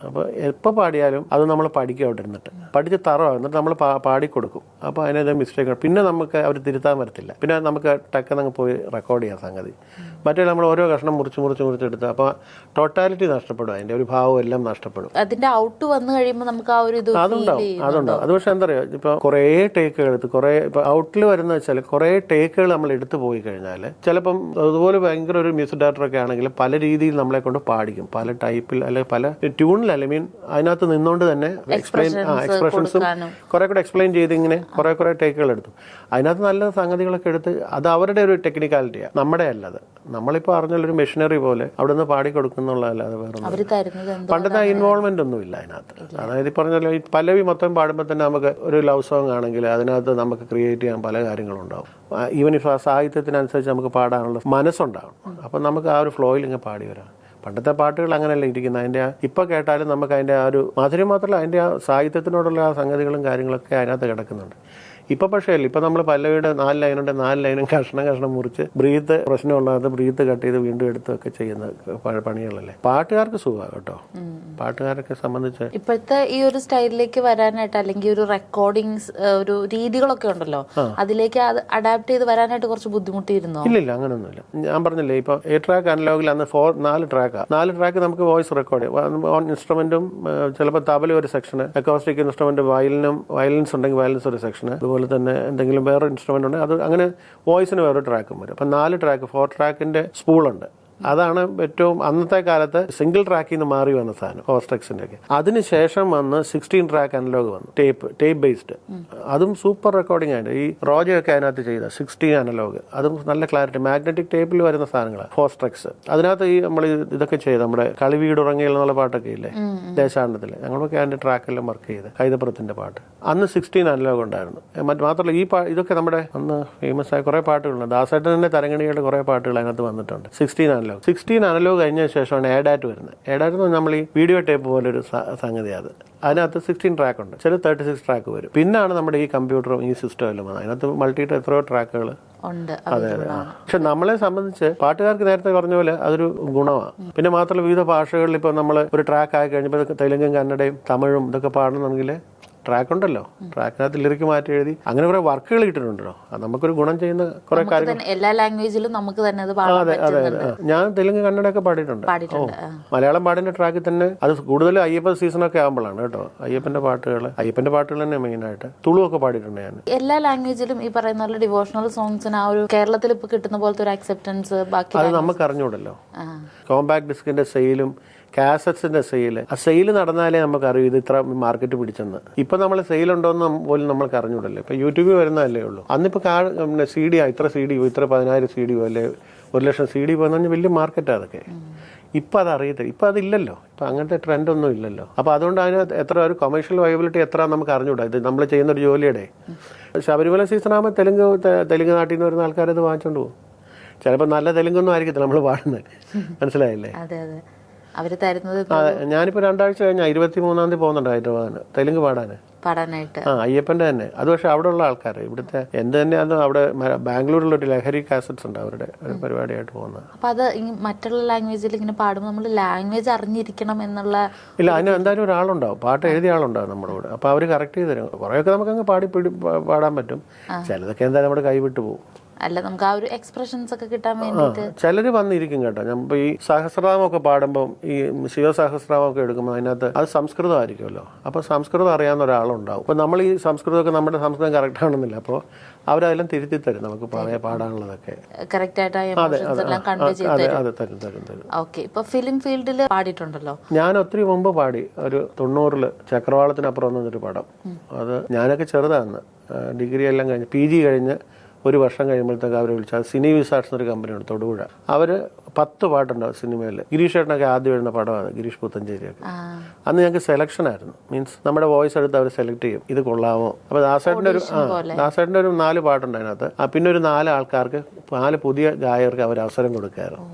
അപ്പോൾ എപ്പോൾ പാടിയാലും അത് നമ്മൾ പഠിക്കും അവിടെ ഇരുന്നിട്ട്, പഠിച്ച് എന്നിട്ട് നമ്മൾ പാടിക്കൊടുക്കും. അപ്പോൾ അതിനേത് മിസ്റ്റേക്ക് പിന്നെ നമുക്ക് അവർ തിരുത്താൻ വരത്തില്ല. പിന്നെ നമുക്ക് ടക്കെന്നങ്ങ് പോയി റെക്കോർഡ് ചെയ്യാൻ സംഗതി. മറ്റേ നമ്മൾ ഓരോ കഷ്ണം മുറിച്ചെടുത്ത് അപ്പോൾ ടോട്ടാലിറ്റി നഷ്ടപ്പെടും, അതിൻ്റെ ഒരു ഭാവം എല്ലാം നഷ്ടപ്പെടും. അതിന്റെ ഔട്ട് വന്നു കഴിയുമ്പോൾ നമുക്ക് ആ ഒരു അതുണ്ടാവും. അത് പക്ഷേ എന്താ പറയുക, ഇപ്പോൾ കുറേ ടേക്കുകൾ എടുത്ത് ഇപ്പോൾ ഔട്ടിൽ വരുന്ന വെച്ചാൽ കുറേ ടേക്കുകൾ നമ്മൾ എടുത്തു പോയി കഴിഞ്ഞാൽ ചിലപ്പം അതുപോലെ ഭയങ്കര ഒരു മ്യൂസിക് ഡയറക്ടറൊക്കെ ആണെങ്കിൽ പല രീതിയിൽ നമ്മളെ കൊണ്ട് പാടിക്കും, പല ടൈപ്പിൽ അല്ലെങ്കിൽ പല ട്യൂണിൽ. അതിനകത്ത് നിന്നുകൊണ്ട് തന്നെ എക്സ്പ്രഷൻസും കുറെ കൂടെ എക്സ്പ്ലെയിൻ ചെയ്ത് ഇങ്ങനെ കുറെ ടേക്കുകൾ എടുത്തു. അതിനകത്ത് നല്ല സംഗതികളൊക്കെ എടുത്ത് അത് അവരുടെ ഒരു ടെക്നിക്കാലിറ്റിയാണ്, നമ്മുടെ അല്ലത്. നമ്മളിപ്പോൾ അറിഞ്ഞൊരു മെഷീനറി പോലെ അവിടെ നിന്ന് പാടിക്കൊടുക്കുന്നുള്ളതല്ലാതെ വേറെ പണ്ടത്തെ ഇൻവോൾവ്മെന്റ് ഒന്നും ഇല്ല അതിനകത്ത്. അതായത് ഈ പറഞ്ഞല്ലോ ഈ പല്ലവി മൊത്തം പാടുമ്പോൾ തന്നെ നമുക്ക് ഒരു ലവ് സോങ് ആണെങ്കിൽ അതിനകത്ത് നമുക്ക് ക്രിയേറ്റ് ചെയ്യാൻ പല കാര്യങ്ങളുണ്ടാവും. ഈവൻ ഇഫ് ആ സാഹിത്യത്തിനനുസരിച്ച് നമുക്ക് പാടാനുള്ള മനസ്സുണ്ടാവും. അപ്പം നമുക്ക് ആ ഒരു ഫ്ലോയിൽ ഇങ്ങനെ പാടി വരാം. പണ്ടത്തെ പാട്ടുകൾ അങ്ങനെയല്ല ഇരിക്കുന്നത്. അതിൻ്റെ ഇപ്പോൾ കേട്ടാലും നമുക്ക് അതിൻ്റെ ആ ഒരു മാധുര്യം മാത്രമല്ല അതിൻ്റെ ആ സാഹിത്യത്തിനോടുള്ള ആ സംഗതികളും കാര്യങ്ങളൊക്കെ അതിനകത്ത് കിടക്കുന്നുണ്ട്. ഇപ്പൊ പക്ഷേ ഇപ്പൊ നമ്മൾ പല്ലവിയുടെ 4 ലൈനുണ്ട്, 4 ലൈനും കഷ്ണം മുറിച്ച് ബ്രീത്ത് പ്രശ്നമുള്ളത് ബ്രീത്ത് കട്ട് ചെയ്ത് വീണ്ടും എടുത്തൊക്കെ ചെയ്യുന്ന പണികളല്ലേ. പാട്ടുകാർക്ക് സുഖമാണ് കേട്ടോ, പാട്ടുകാരൊക്കെ സംബന്ധിച്ച്. ഇപ്പോഴത്തെ ഈ ഒരു സ്റ്റൈലിലേക്ക് വരാനായിട്ട് അല്ലെങ്കിൽ ഒരു റെക്കോർഡിങ്സ് ഒരു രീതികളൊക്കെ ഉണ്ടല്ലോ, അതിലേക്ക് അഡാപ്റ്റ് ചെയ്ത് വരാനായിട്ട് കുറച്ച് ബുദ്ധിമുട്ടിയിരുന്നോ? ഇല്ല അങ്ങനൊന്നുമില്ല. ഞാൻ പറഞ്ഞില്ലേ ഇപ്പൊ 8 ട്രാക്ക് അനലോഗിൽ അന്ന് 4 ട്രാക്ക് നമുക്ക് വോയിസ് റെക്കോർഡ് ചെയ്യാം. ഇൻസ്ട്രുമെന്റും ചിലപ്പോൾ തബല ഒരു സെക്ഷന്, അക്കോസ്റ്റിക് ഇൻസ്ട്രുമെന്റ് വയലിൻസ് ഉണ്ടെങ്കിൽ വയലിൻസ് ഒരു സെക്ഷന്, അതുപോലെ തന്നെ എന്തെങ്കിലും വേറെ ഇൻസ്ട്രുമെന്റ് ഉണ്ടെങ്കിൽ അത് അങ്ങനെ വോയിസിന് വേറെ ട്രാക്കും വരും. അപ്പം 4 ട്രാക്കിന്റെ സ്പൂളുണ്ട്. അതാണ് ഏറ്റവും അന്നത്തെ കാലത്ത് സിംഗിൾ ട്രാക്കിൽ നിന്ന് മാറി വന്ന സാധനം ഹോസ്റ്റെക്സിന്റെ ഒക്കെ. അതിനുശേഷം വന്ന് 16 ട്രാക്ക് അനലോഗ് വന്നു, ടേപ്പ് ബേസ്ഡ്. അതും സൂപ്പർ റെക്കോർഡിംഗ് ആയിട്ട് ഈ റോജയൊക്കെ അതിനകത്ത് ചെയ്ത 16 അനലോഗ്, അതും നല്ല ക്ലാരിറ്റി. മാഗ്നറ്റിക് ടേപ്പിൽ വരുന്ന സാധനങ്ങളാണ് ഹോസ്റ്റെക്സ്. അതിനകത്ത് ഈ നമ്മൾ ഇതൊക്കെ ചെയ്ത് നമ്മുടെ കളിവീടുറങ്ങിയിൽ എന്നുള്ള പാട്ടൊക്കെ ഇല്ലേ ദേശാടനത്തിൽ, ഞങ്ങളൊക്കെ അതിന്റെ ട്രാക്കെല്ലാം വർക്ക് ചെയ്ത് കൈതപ്പുറത്തിന്റെ പാട്ട്. അന്ന് 16 അനലോഗ് ഉണ്ടായിരുന്നു. മാത്രമല്ല ഈ ഇതൊക്കെ നമ്മുടെ അന്ന് ഫേമസ് ആയ കുറെ പാട്ടുകളുണ്ട്. ദാസേട്ടന്റെ തരംഗണിയുടെ കുറെ പാട്ടുകൾ അതിനകത്ത് വന്നിട്ടുണ്ട്. 16 അനലോഗ് കഴിഞ്ഞ ശേഷമാണ് ഏഡാറ്റ് വരുന്നത്. ഏഡാറ്റ് എന്ന് നമ്മൾ ഈ വീഡിയോ ടേപ്പ് പോലൊരു സംഗതി. അതിനകത്ത് 16 ട്രാക്ക് ഉണ്ട്, ചില 36 ട്രാക്ക് വരും. പിന്നാണ് നമ്മുടെ ഈ കമ്പ്യൂട്ടറും ഈ സിസ്റ്റം എല്ലാം വന്നത്. അതിനകത്ത് മൾട്ടിയിട്ട് എത്രയോ ട്രാക്കുകൾ. അതെ. പക്ഷെ നമ്മളെ സംബന്ധിച്ച് പാട്ടുകാർക്ക് നേരത്തെ പറഞ്ഞ പോലെ അതൊരു ഗുണമാണ്. പിന്നെ മാത്രമല്ല വിവിധ ഭാഷകളിൽ ഇപ്പോൾ നമ്മൾ ഒരു ട്രാക്ക് ആയി കഴിഞ്ഞപ്പോൾ തെലുങ്കും കന്നഡയും തമിഴും ഇതൊക്കെ പാടണമെങ്കിൽ ട്രാക്ക് ഉണ്ടല്ലോ, ട്രാക്കിനകത്ത് ലിറിക്ക് മാറ്റി എഴുതി അങ്ങനെ കുറെ വർക്കുകൾ കിട്ടുന്നുണ്ടല്ലോ. അത് നമുക്കൊരു ഗുണം ചെയ്യുന്ന കുറെ കാര്യങ്ങൾ. എല്ലാ ലാംഗ്വേജിലും നമുക്ക് തന്നെ അത് പാടാൻ അതെ അതെ പറ്റുന്നുണ്ട്. ഞാൻ തെലുങ്ക് കന്നഡയൊക്കെ പാടിയിട്ടുണ്ട്. മലയാളം പാടിന്റെ ട്രാക്കിൽ തന്നെ അത് കൂടുതൽ അയ്യപ്പ സീസണൊക്കെ ആകുമ്പോഴാണ് കേട്ടോ. അയ്യപ്പന്റെ പാട്ടുകൾ തന്നെ മെയിനായിട്ട്. തുളുവൊക്കെ പാടിയിട്ടുണ്ട് ഞാൻ. എല്ലാ ലാംഗ്വേജിലും ഈ പറയുന്ന പോലെ ഡിവോഷണൽ സോങ്സിന് ആ ഒരു കേരളത്തിൽ ഇപ്പൊ കിട്ടുന്ന പോലത്തെ ഒരു അക്സെപ്റ്റൻസ് ബാക്കി അത് നമുക്ക് അറിഞ്ഞൂടല്ലോ. കോമ്പാക്ട് ഡിസ്കിന്റെ സെയിലും കാസറ്റ്സിന്റെ സെയില്, ആ സെയിൽ നടന്നാലേ നമുക്ക് അറിയൂ ഇത് ഇത്ര മാർക്കറ്റ് പിടിച്ചെന്ന്. ഇപ്പൊ നമ്മൾ സെയിലുണ്ടോന്ന് പോലും നമ്മൾക്ക് അറിഞ്ഞൂടല്ലോ. ഇപ്പൊ യൂട്യൂബിൽ വരുന്നതല്ലേ ഉള്ളൂ. അന്നിപ്പോ CD ഇത്ര CD ഇത്ര 10,000 CD അല്ലെ 1,00,000 CD പോയെന്ന് പറഞ്ഞാൽ വലിയ മാർക്കറ്റാണ് അതൊക്കെ. ഇപ്പം അത് അറിയത്തില്ല, ഇപ്പം അതില്ലല്ലോ. ഇപ്പം അങ്ങനത്തെ ട്രെൻഡൊന്നും ഇല്ലല്ലോ. അപ്പോൾ അതുകൊണ്ട് അതിന് എത്ര ഒരു കൊമേഴ്ഷ്യൽ വയബിലിറ്റി എത്ര നമുക്ക് അറിഞ്ഞൂടാ. ഇത് നമ്മൾ ചെയ്യുന്നൊരു ജോലിയുടെ. ശബരിമല സീസൺ ആകുമ്പോൾ തെലുങ്ക് നാട്ടിൽ നിന്ന് വരുന്ന ആൾക്കാരത് വാങ്ങിച്ചോണ്ട് പോകും. ചിലപ്പോൾ നല്ല തെലുങ്കൊന്നും ആയിരിക്കത്തില്ല നമ്മൾ പാടുന്നത്, മനസ്സിലായില്ലേ? അവര് തരുന്നത്. ഞാനിപ്പോൾ 2 ആഴ്ച കഴിഞ്ഞാൽ 23-ാം തീയതി പോകുന്നുണ്ട് ഹൈദരാബാദിന് തെലുങ്ക് പാടാനായിട്ട്. അയ്യപ്പൻ്റെ തന്നെ. അത് പക്ഷേ അവിടെ ഉള്ള ആൾക്കാർ ഇവിടുത്തെ എന്ത് തന്നെയാണ് അവിടെ ബാംഗ്ലൂരിലൊരു ലഹരി കാസറ്റ്സ് ഉണ്ട് അവരുടെ ഒരു പരിപാടിയായിട്ട് പോകുന്നത്. അപ്പോൾ അത് മറ്റുള്ള ലാംഗ്വേജിൽ ഇങ്ങനെ പാടുമ്പോൾ നമ്മൾ ലാംഗ്വേജ് അറിഞ്ഞിരിക്കണം എന്നുള്ള ഇല്ല. അതിന് എന്തായാലും ഒരാളുണ്ടാവും, പാട്ട് എഴുതിയ ആളുണ്ടാവും നമ്മുടെ കൂടെ. അപ്പോൾ അവർ കറക്റ്റ് ചെയ്ത് തരും. കുറേയൊക്കെ നമുക്കങ്ങ് പാടാൻ പറ്റും. ചിലതൊക്കെ എന്തായാലും നമ്മുടെ കൈവിട്ട് പോകും. അല്ല, നമുക്ക് ആ ഒരു എക്സ്പ്രഷൻസ് ഒക്കെ കിട്ടാൻ വേണ്ടിയിട്ട് ചിലര് വന്നിരിക്കും കേട്ടോ. ഞാൻ ഈ സഹസ്രനാമൊക്കെ പാടുമ്പോൾ, ഈ ശിവസഹസ്രനാമൊക്കെ എടുക്കുമ്പോൾ അതിനകത്ത് അത് സംസ്കൃതമായിരിക്കുമല്ലോ. അപ്പോൾ സംസ്കൃതം അറിയാവുന്ന ഒരാളുണ്ടാവും. അപ്പോൾ നമ്മൾ ഈ സംസ്കൃതമൊക്കെ നമ്മുടെ സംസ്കൃതം കറക്റ്റ് ആണെന്നില്ല. അപ്പോൾ അവരെല്ലാം തിരുത്തി തരും നമുക്ക് പാടാനുള്ളതൊക്കെ. ഓക്കെ. ഇപ്പൊ ഫിലിം ഫീൽഡിൽ പാടിയിട്ടുണ്ടല്ലോ. ഞാൻ ഒത്തിരി മുമ്പ് പാടി. ഒരു 90-ൽ ചക്രവാളത്തിനപ്പുറം എന്നൊരു പടം. അത് ഞാനൊക്കെ ചെറുതാണ്, ഡിഗ്രി എല്ലാം കഴിഞ്ഞ് PG കഴിഞ്ഞ് 1 വർഷം കഴിയുമ്പോഴത്തേക്ക് അവരെ വിളിച്ചാൽ സിനി വിസാർട്സ് എന്നൊരു കമ്പനിയുണ്ട് തൊടുപുഴ. അവർ 10 പാട്ടുണ്ടാവും സിനിമയിൽ. ഗിരീഷ് ചേട്ടനൊക്കെ ആദ്യം എഴുതുന്ന പടമാണ്, ഗിരീഷ് പുത്തഞ്ചേരിയൊക്കെ. അന്ന് ഞങ്ങൾക്ക് സെലക്ഷൻ ആയിരുന്നു. മീൻസ് നമ്മുടെ വോയിസ് എടുത്ത് അവർ സെലക്ട് ചെയ്യും, ഇത് കൊള്ളാമോ. അപ്പോൾ ദാസേട്ടൻ്റെ ഒരു 4 പാട്ടുണ്ട് അതിനകത്ത്. പിന്നെ ഒരു 4 ആൾക്കാർക്ക് 4 പുതിയ ഗായകർക്ക് അവർ അവസരം കൊടുക്കായിരുന്നു.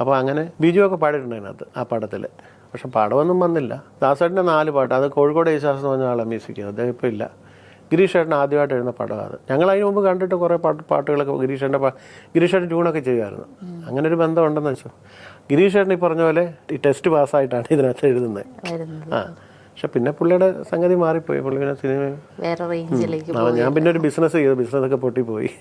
അപ്പോൾ അങ്ങനെ ബിജു ഒക്കെ പാടിയിട്ടുണ്ട് അതിനകത്ത് ആ പടത്തിൽ. പക്ഷെ പടമൊന്നും വന്നില്ല. ദാസേട്ടൻ്റെ 4 പാട്ട്, അത് കോഴിക്കോട് യേശുദാസ് എന്ന് പറഞ്ഞ ആളെ മ്യൂസിക് ചെയ്തു. അദ്ദേഹം ഇപ്പോൾ ഇല്ല. ഗിരീഷ് ചേട്ടൻ ആദ്യമായിട്ട് എഴുതുന്ന പടമാണ്. ഞങ്ങൾ അതിന് മുമ്പ് കണ്ടിട്ട് കുറേ പാട്ടുകളൊക്കെ ഗിരീഷ് ചേട്ടൻ ട്യൂണൊക്കെ ചെയ്യുമായിരുന്നു. അങ്ങനെ ഒരു ബന്ധം ഉണ്ടെന്ന് വെച്ചു. ഗിരീഷ് ചേട്ടൻ ഈ പറഞ്ഞ പോലെ ഈ ടെസ്റ്റ് പാസ്സായിട്ടാണ് ഇതിനകത്ത് എഴുതുന്നത്. പക്ഷെ പിന്നെ പുള്ളിയുടെ സംഗതി മാറിപ്പോയി. പുള്ളി പിന്നെ സിനിമ ഞാൻ പിന്നെ ഒരു ബിസിനസ് ചെയ്തു. ബിസിനസ്സൊക്കെ പൊട്ടിപ്പോയി.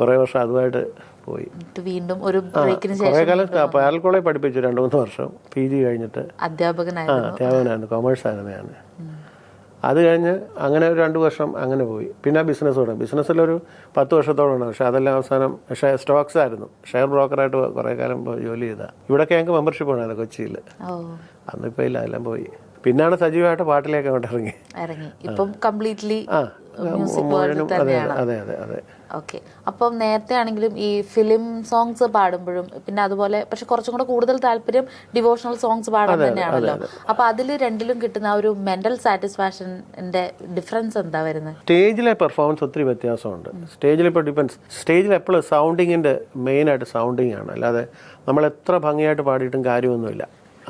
കുറേ വർഷം അതുമായിട്ട് പോയി. വീണ്ടും ഒരു കുറേ കാലം പാരൽ കോളേജ് പഠിപ്പിച്ചു 2-3 വർഷം. PG കഴിഞ്ഞിട്ട് അധ്യാപകനായിരുന്നു. കൊമേഴ്സ് ആയിരുന്നു ഞാൻ. അത് കഴിഞ്ഞ് അങ്ങനെ ഒരു 2 വർഷം അങ്ങനെ പോയി. പിന്നെ ബിസിനസ് തുടങ്ങി. ബിസിനസ്സിലൊരു 10 വർഷത്തോളമാണ്. പക്ഷെ അതെല്ലാം അവസാനം സ്റ്റോക്സ് ആയിരുന്നു. ഷെയർ ബ്രോക്കറായിട്ട് കുറേ കാലം ജോലി ചെയ്താൽ. ഇവിടെയൊക്കെ ഞങ്ങൾക്ക് മെമ്പർഷിപ്പ് ഉണ്ടായിരുന്നു കൊച്ചിയിൽ. അന്നിപ്പോൾ ഇല്ല, എല്ലാം പോയി. പിന്നാണ് സജീവമായിട്ട് പാട്ടിലേക്ക് അങ്ങോട്ട് ഇറങ്ങി. അതെ അതെ അതെ. ഓക്കെ. അപ്പം നേരത്തെ ആണെങ്കിലും ഈ ഫിലിം സോങ്സ് പാടുമ്പോഴും പിന്നെ അതുപോലെ പക്ഷെ കുറച്ചും കൂടെ കൂടുതൽ താല്പര്യം ഡിവോഷണൽ സോങ്സ് പാടാൻ തന്നെയാണല്ലോ. അപ്പൊ അതിൽ രണ്ടിലും കിട്ടുന്ന ഒരു മെന്റൽ സാറ്റിസ്ഫാക്ഷന്റെ ഡിഫറൻസ് എന്താ വരുന്നത്? സ്റ്റേജിലെ പെർഫോമൻസ് ഒത്തിരി വ്യത്യാസമുണ്ട്. സ്റ്റേജിൽ ഇപ്പോൾ ഡിപ്പെൻസ്. സ്റ്റേജിൽ എപ്പോഴും സൗണ്ടിങ്ങിന്റെ മെയിനായിട്ട് സൗണ്ടിങ് ആണ്. അല്ലാതെ നമ്മൾ എത്ര ഭംഗിയായിട്ട് പാടിയിട്ടും കാര്യമൊന്നുമില്ല.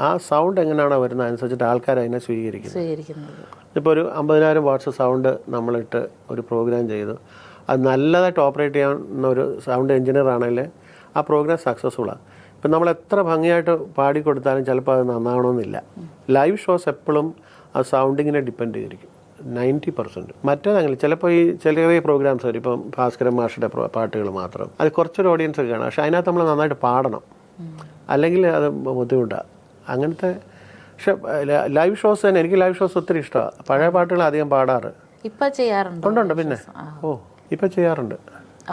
ആ സൗണ്ട് എങ്ങനെയാണോ വരുന്നത് അനുസരിച്ചിട്ട് ആൾക്കാർ അതിനെ സ്വീകരിക്കുന്നത്. ഇപ്പോൾ ഒരു 50,000 വാട്ട്സ് സൗണ്ട് നമ്മളിട്ട് ഒരു പ്രോഗ്രാം ചെയ്തു. അത് നല്ലതായിട്ട് ഓപ്പറേറ്റ് ചെയ്യാവുന്ന ഒരു സൗണ്ട് എഞ്ചിനീയർ ആണെങ്കിൽ ആ പ്രോഗ്രാം സക്സസ്ഫുള്ളാണ്. ഇപ്പം നമ്മൾ എത്ര ഭംഗിയായിട്ട് പാടിക്കൊടുത്താലും ചിലപ്പോൾ അത് നന്നാവണമെന്നില്ല. ലൈവ് ഷോസ് എപ്പോഴും ആ സൗണ്ടിങ്ങിനെ ഡിപ്പെൻഡ് ചെയ്തിരിക്കും 90%. മറ്റേതങ്ങനെ ചിലപ്പോൾ ഈ ചെറിയ പ്രോഗ്രാംസ് വരും. ഇപ്പം ഭാസ്കരൻ മാഷയുടെ പാട്ടുകൾ മാത്രം, അത് കുറച്ചൊരു ഓഡിയൻസ് ഒക്കെ കാണാം. പക്ഷെ അതിനകത്ത് നമ്മൾ നന്നായിട്ട് പാടണം, അല്ലെങ്കിൽ അത് ബുദ്ധിമുട്ടാണ്. അങ്ങനത്തെ. പക്ഷെ ലൈവ് ഷോസ് തന്നെ, എനിക്ക് ലൈവ് ഷോസ് ഒത്തിരി ഇഷ്ടമാണ്. പഴയ പാട്ടുകൾ അധികം പാടാറ് ഉണ്ട്. പിന്നെ ഇപ്പം ചെയ്യാറുണ്ട്.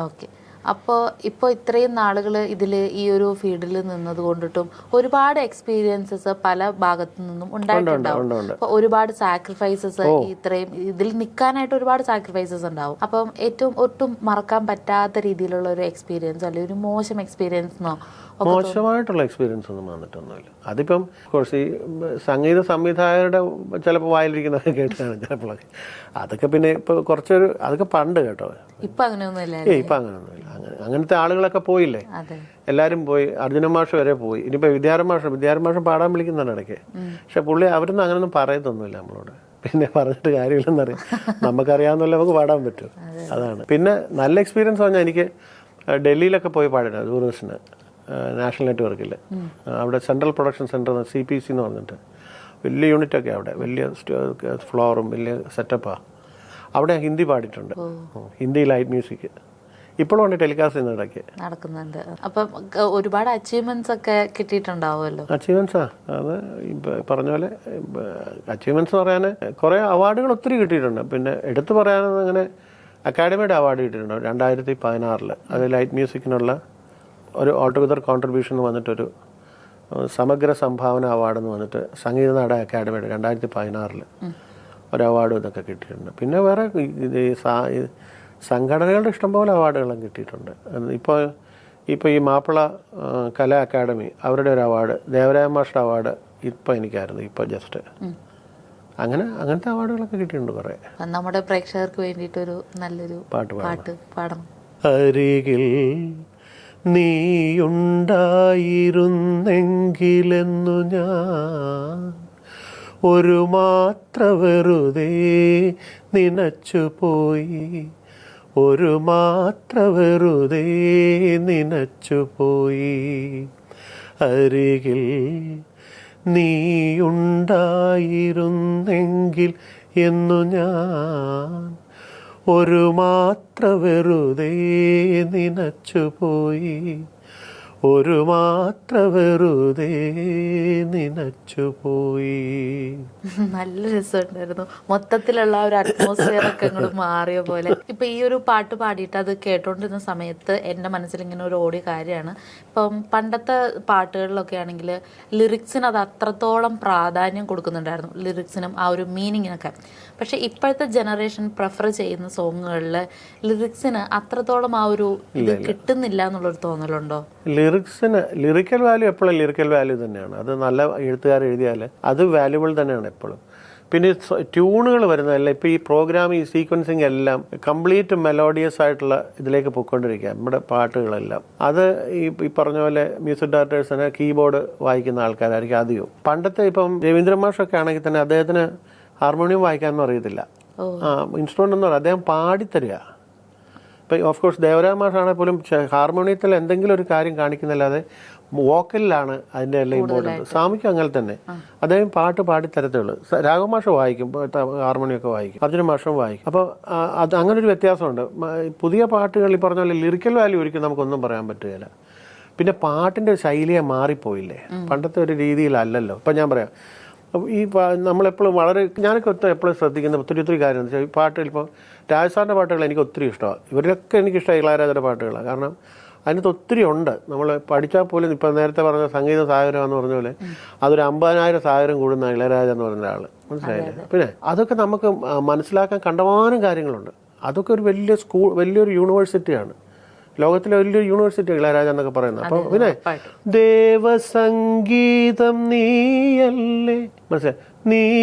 ഓക്കെ. അപ്പോൾ ഇപ്പോൾ ഇത്രയും നാളുകൾ ഇതിൽ ഈ ഒരു ഫീൽഡിൽ നിന്നത് കൊണ്ടിട്ടും ഒരുപാട് എക്സ്പീരിയൻസസ് പല ഭാഗത്തു നിന്നും ഉണ്ടായിട്ടുണ്ടാവും. അപ്പോൾ ഒരുപാട് സാക്രിഫൈസസ്, ഇത്രയും ഇതിൽ നിൽക്കാനായിട്ട് ഒരുപാട് സാക്രിഫൈസസ് ഉണ്ടാവും. അപ്പം ഏറ്റവും ഒട്ടും മറക്കാൻ പറ്റാത്ത രീതിയിലുള്ള ഒരു എക്സ്പീരിയൻസ് അല്ലെങ്കിൽ ഒരു മോശം എക്സ്പീരിയൻസ് എന്നോ? മോശമായിട്ടുള്ള എക്സ്പീരിയൻസ് ഒന്നും വന്നിട്ടൊന്നുമില്ല. അതിപ്പം കുറച്ച് ഈ സംഗീത സംവിധായകരുടെ ചിലപ്പോൾ വായിലിരിക്കുന്നതൊക്കെ കേട്ടാണ് ചിലപ്പോഴൊക്കെ. അതൊക്കെ പിന്നെ ഇപ്പോൾ കുറച്ചൊരു അതൊക്കെ പണ്ട് കേട്ടോ. ഇപ്പം അങ്ങനെയൊന്നുമില്ല. ഇപ്പം അങ്ങനെയൊന്നുമില്ല. അങ്ങനത്തെ ആളുകളൊക്കെ പോയില്ലേ, എല്ലാവരും പോയി. അർജുനൻ മാഷ് വരെ പോയി. ഇനിയിപ്പോൾ വിദ്യാരൻ മാഷ് പാടാൻ വിളിക്കുന്നതാണ് ഇടയ്ക്ക്. പക്ഷെ പുള്ളി അവരൊന്നും അങ്ങനെയൊന്നും പറയത്തൊന്നുമില്ല നമ്മളോട്. പിന്നെ പറഞ്ഞിട്ട് കാര്യമില്ലെന്നറിയാം. നമുക്കറിയാവുന്നല്ല, നമുക്ക് പാടാൻ പറ്റും. അതാണ്. പിന്നെ നല്ല എക്സ്പീരിയൻസ് പറഞ്ഞാൽ എനിക്ക് ഡൽഹിയിലൊക്കെ പോയി പാടിയിട്ടുണ്ട്. ദൂരദർശന് നാഷണൽ നെറ്റ്വർക്കിൽ. അവിടെ സെൻട്രൽ പ്രൊഡക്ഷൻ സെൻറ്റർ CPC എന്ന് പറഞ്ഞിട്ട് വലിയ യൂണിറ്റൊക്കെ അവിടെ, വലിയ ഫ്ലോറും വലിയ സെറ്റപ്പാണ്. അവിടെ ഹിന്ദി പാടിയിട്ടുണ്ട്, ഹിന്ദി ലൈറ്റ് മ്യൂസിക് ഇപ്പോഴും ഉണ്ട്, ടെലികാസ്റ്റ് ചെയ്യുന്നതൊക്കെ നടക്കുന്നുണ്ട്. അപ്പം ഒരുപാട് അച്ചീവ്മെന്റ്സ് ഒക്കെ കിട്ടിയിട്ടുണ്ടാവുമല്ലോ. അച്ചീവ്മെന്റ്സാ അത് പറഞ്ഞ പോലെ അച്ചീവ്മെന്റ്സ് പറയാൻ കുറേ അവാർഡുകൾ ഒത്തിരി കിട്ടിയിട്ടുണ്ട്. പിന്നെ എടുത്തു പറയാനെന്ന് അങ്ങനെ അക്കാഡമിയുടെ അവാർഡ് കിട്ടിയിട്ടുണ്ട് 2016. അത് ലൈറ്റ് മ്യൂസിക്കിനുള്ള ഒരു ഓൾട്ടുഗദർ കോൺട്രിബ്യൂഷൻ എന്ന് വന്നിട്ടൊരു സമഗ്ര സംഭാവന അവാർഡെന്ന് വന്നിട്ട് സംഗീത നാടക അക്കാഡമിയുടെ 2016 ഒരു അവാർഡും ഇതൊക്കെ കിട്ടിയിട്ടുണ്ട്. പിന്നെ വേറെ ഈ സംഘടനകളുടെ ഇഷ്ടംപോലെ അവാർഡുകളും കിട്ടിയിട്ടുണ്ട്. ഇപ്പോൾ ഈ മാപ്പിള കലാ അക്കാഡമി അവരുടെ ഒരു അവാർഡ്, ദേവരായ മാഷ്ട അവാർഡ് ഇപ്പോൾ എനിക്കായിരുന്നു, ഇപ്പോൾ ജസ്റ്റ് അങ്ങനത്തെ അവാർഡുകളൊക്കെ കിട്ടിയിട്ടുണ്ട് കുറേ. നമ്മുടെ പ്രേക്ഷകർക്ക് വേണ്ടിയിട്ടൊരു നല്ലൊരു പാട്ട് പാടണം. അരികിൽ നീയുണ്ടായിരുന്നെങ്കിലെന്നു ഞാൻ ഒരു മാത്ര വെറുതെ നനച്ചുപോയി, ഒരു മാത്ര വെറുതെ നനച്ചുപോയി. അരികിൽ നീയുണ്ടായിരുന്നെങ്കിൽ എന്നു ഞാൻ ഒരു മാത്ര വെറുതെ നനച്ചുപോയി, ഒരു മാത്ര വെറുതെ നനച്ചുപോയി. നല്ല രസമുണ്ടായിരുന്നു. മൊത്തത്തിലുള്ള ഒരു അറ്റ്മോസ്ഫിയർ ഒക്കെ അങ്ങോട്ട് മാറിയ പോലെ. ഇപ്പൊ ഈ ഒരു പാട്ട് പാടിയിട്ട് അത് കേട്ടോണ്ടിരുന്ന സമയത്ത് എൻ്റെ മനസ്സിൽ ഇങ്ങനെ ഒരു ഓടിയ കാര്യമാണ്, ഇപ്പം പണ്ടത്തെ പാട്ടുകളിലൊക്കെ ആണെങ്കിൽ ലിറിക്സിന് അത് അത്രത്തോളം പ്രാധാന്യം കൊടുക്കുന്നുണ്ടായിരുന്നു, ലിറിക്സിനും ആ ഒരു മീനിങ്ങിനൊക്കെ. പക്ഷെ ഇപ്പോഴത്തെ ജനറേഷൻ പ്രിഫർ ചെയ്യുന്ന സോങ്ങുകളിൽ ലിറിക്സിന് അത്രത്തോളം ആ ഒരു ഇത് കിട്ടുന്നില്ല എന്നുള്ളൊരു തോന്നലുണ്ടോ? ലിറിക്കൽ വാല്യൂ എപ്പോഴും ലിറിക്കൽ വാല്യൂ തന്നെയാണ്. അത് നല്ല എഴുത്തുകാർ എഴുതിയാൽ അത് വാല്യുബിൾ തന്നെയാണ് എപ്പോഴും. പിന്നെ ട്യൂണുകൾ വരുന്നതല്ല, ഇപ്പോൾ ഈ പ്രോഗ്രാം ഈ സീക്വൻസിങ് എല്ലാം കംപ്ലീറ്റ് മെലോഡിയസ് ആയിട്ടുള്ള ഇതിലേക്ക് പൊയ്ക്കൊണ്ടിരിക്കുക നമ്മുടെ പാട്ടുകളെല്ലാം. അത് ഈ പറഞ്ഞ പോലെ മ്യൂസിക് ഡയറക്ടേഴ്സിന് കീബോർഡ് വായിക്കുന്ന ആൾക്കാരായിരിക്കും അധികവും. പണ്ടത്തെ ഇപ്പം രവീന്ദ്രൻ മാഷൊക്കെ ആണെങ്കിൽ തന്നെ അദ്ദേഹത്തിന് ഹാർമോണിയം വായിക്കാനൊന്നും അറിയത്തില്ല, ഇൻസ്ട്രുമെൻ്റ് ഒന്നും അറിയാം, അദ്ദേഹം പാടിത്തരിക. ഇപ്പം ഓഫ് കോഴ്സ് ദേവരായ മാഷാണെങ്കിൽ പോലും ഹാർമോണിയത്തിൽ എന്തെങ്കിലും ഒരു കാര്യം കാണിക്കുന്നില്ലാതെ വോക്കലിലാണ് അതിൻ്റെ എല്ലാം ഇമ്പോർട്ടൻറ്റ്. സ്വാമിക്കും അങ്ങനെ തന്നെ, അദ്ദേഹം പാട്ട് പാടിത്തരത്തുള്ളൂ. രാഘവമാഷ വായിക്കും, ഹാർമോണിയൊക്കെ വായിക്കും, അർജുന മാഷും വായിക്കും. അപ്പോൾ അത് അങ്ങനൊരു വ്യത്യാസമുണ്ട്. പുതിയ പാട്ടുകൾ ഈ പറഞ്ഞ പോലെ ലിറിക്കൽ വാല്യൂ ഒരിക്കലും നമുക്കൊന്നും പറയാൻ പറ്റുകയില്ല. പിന്നെ പാട്ടിൻ്റെ ശൈലിയെ മാറിപ്പോയില്ലേ, പണ്ടത്തെ ഒരു രീതിയിലല്ലല്ലോ. ഇപ്പം ഞാൻ പറയാം, ഈ നമ്മളെപ്പോഴും ഞാനൊക്കെ എപ്പോഴും ശ്രദ്ധിക്കുന്ന ഒത്തിരി കാര്യം എന്ന് വെച്ചാൽ ഈ പാട്ടിൽ ഇപ്പോൾ രാജസാറിൻ്റെ പാട്ടുകൾ എനിക്ക് ഒത്തിരി ഇഷ്ടമാണ്. ഇവരൊക്കെ എനിക്കിഷ്ടമാണ് ഇളയരാജയുടെ പാട്ടുകളാണ്. കാരണം അതിനകത്ത് ഒത്തിരി ഉണ്ട്. നമ്മൾ പഠിച്ചാൽ പോലും ഇപ്പം നേരത്തെ പറഞ്ഞ സംഗീത സാഗരം എന്ന് പറഞ്ഞ പോലെ അതൊരു 50,000 സാഗരം കൂടുന്ന ഇളയരാജ എന്ന് പറഞ്ഞ ആൾ, മനസ്സിലായില്ലേ? പിന്നെ അതൊക്കെ നമുക്ക് മനസ്സിലാക്കാൻ കണ്ടമാനം കാര്യങ്ങളുണ്ട്. അതൊക്കെ ഒരു വലിയൊരു യൂണിവേഴ്സിറ്റിയാണ്, ലോകത്തിലെ വലിയൊരു യൂണിവേഴ്സിറ്റി ഇളയരാജ എന്നൊക്കെ പറയുന്നത്. അപ്പോൾ പിന്നെ ദേവസംഗീതം നീയല്ലേ, മനസ്സിലായി,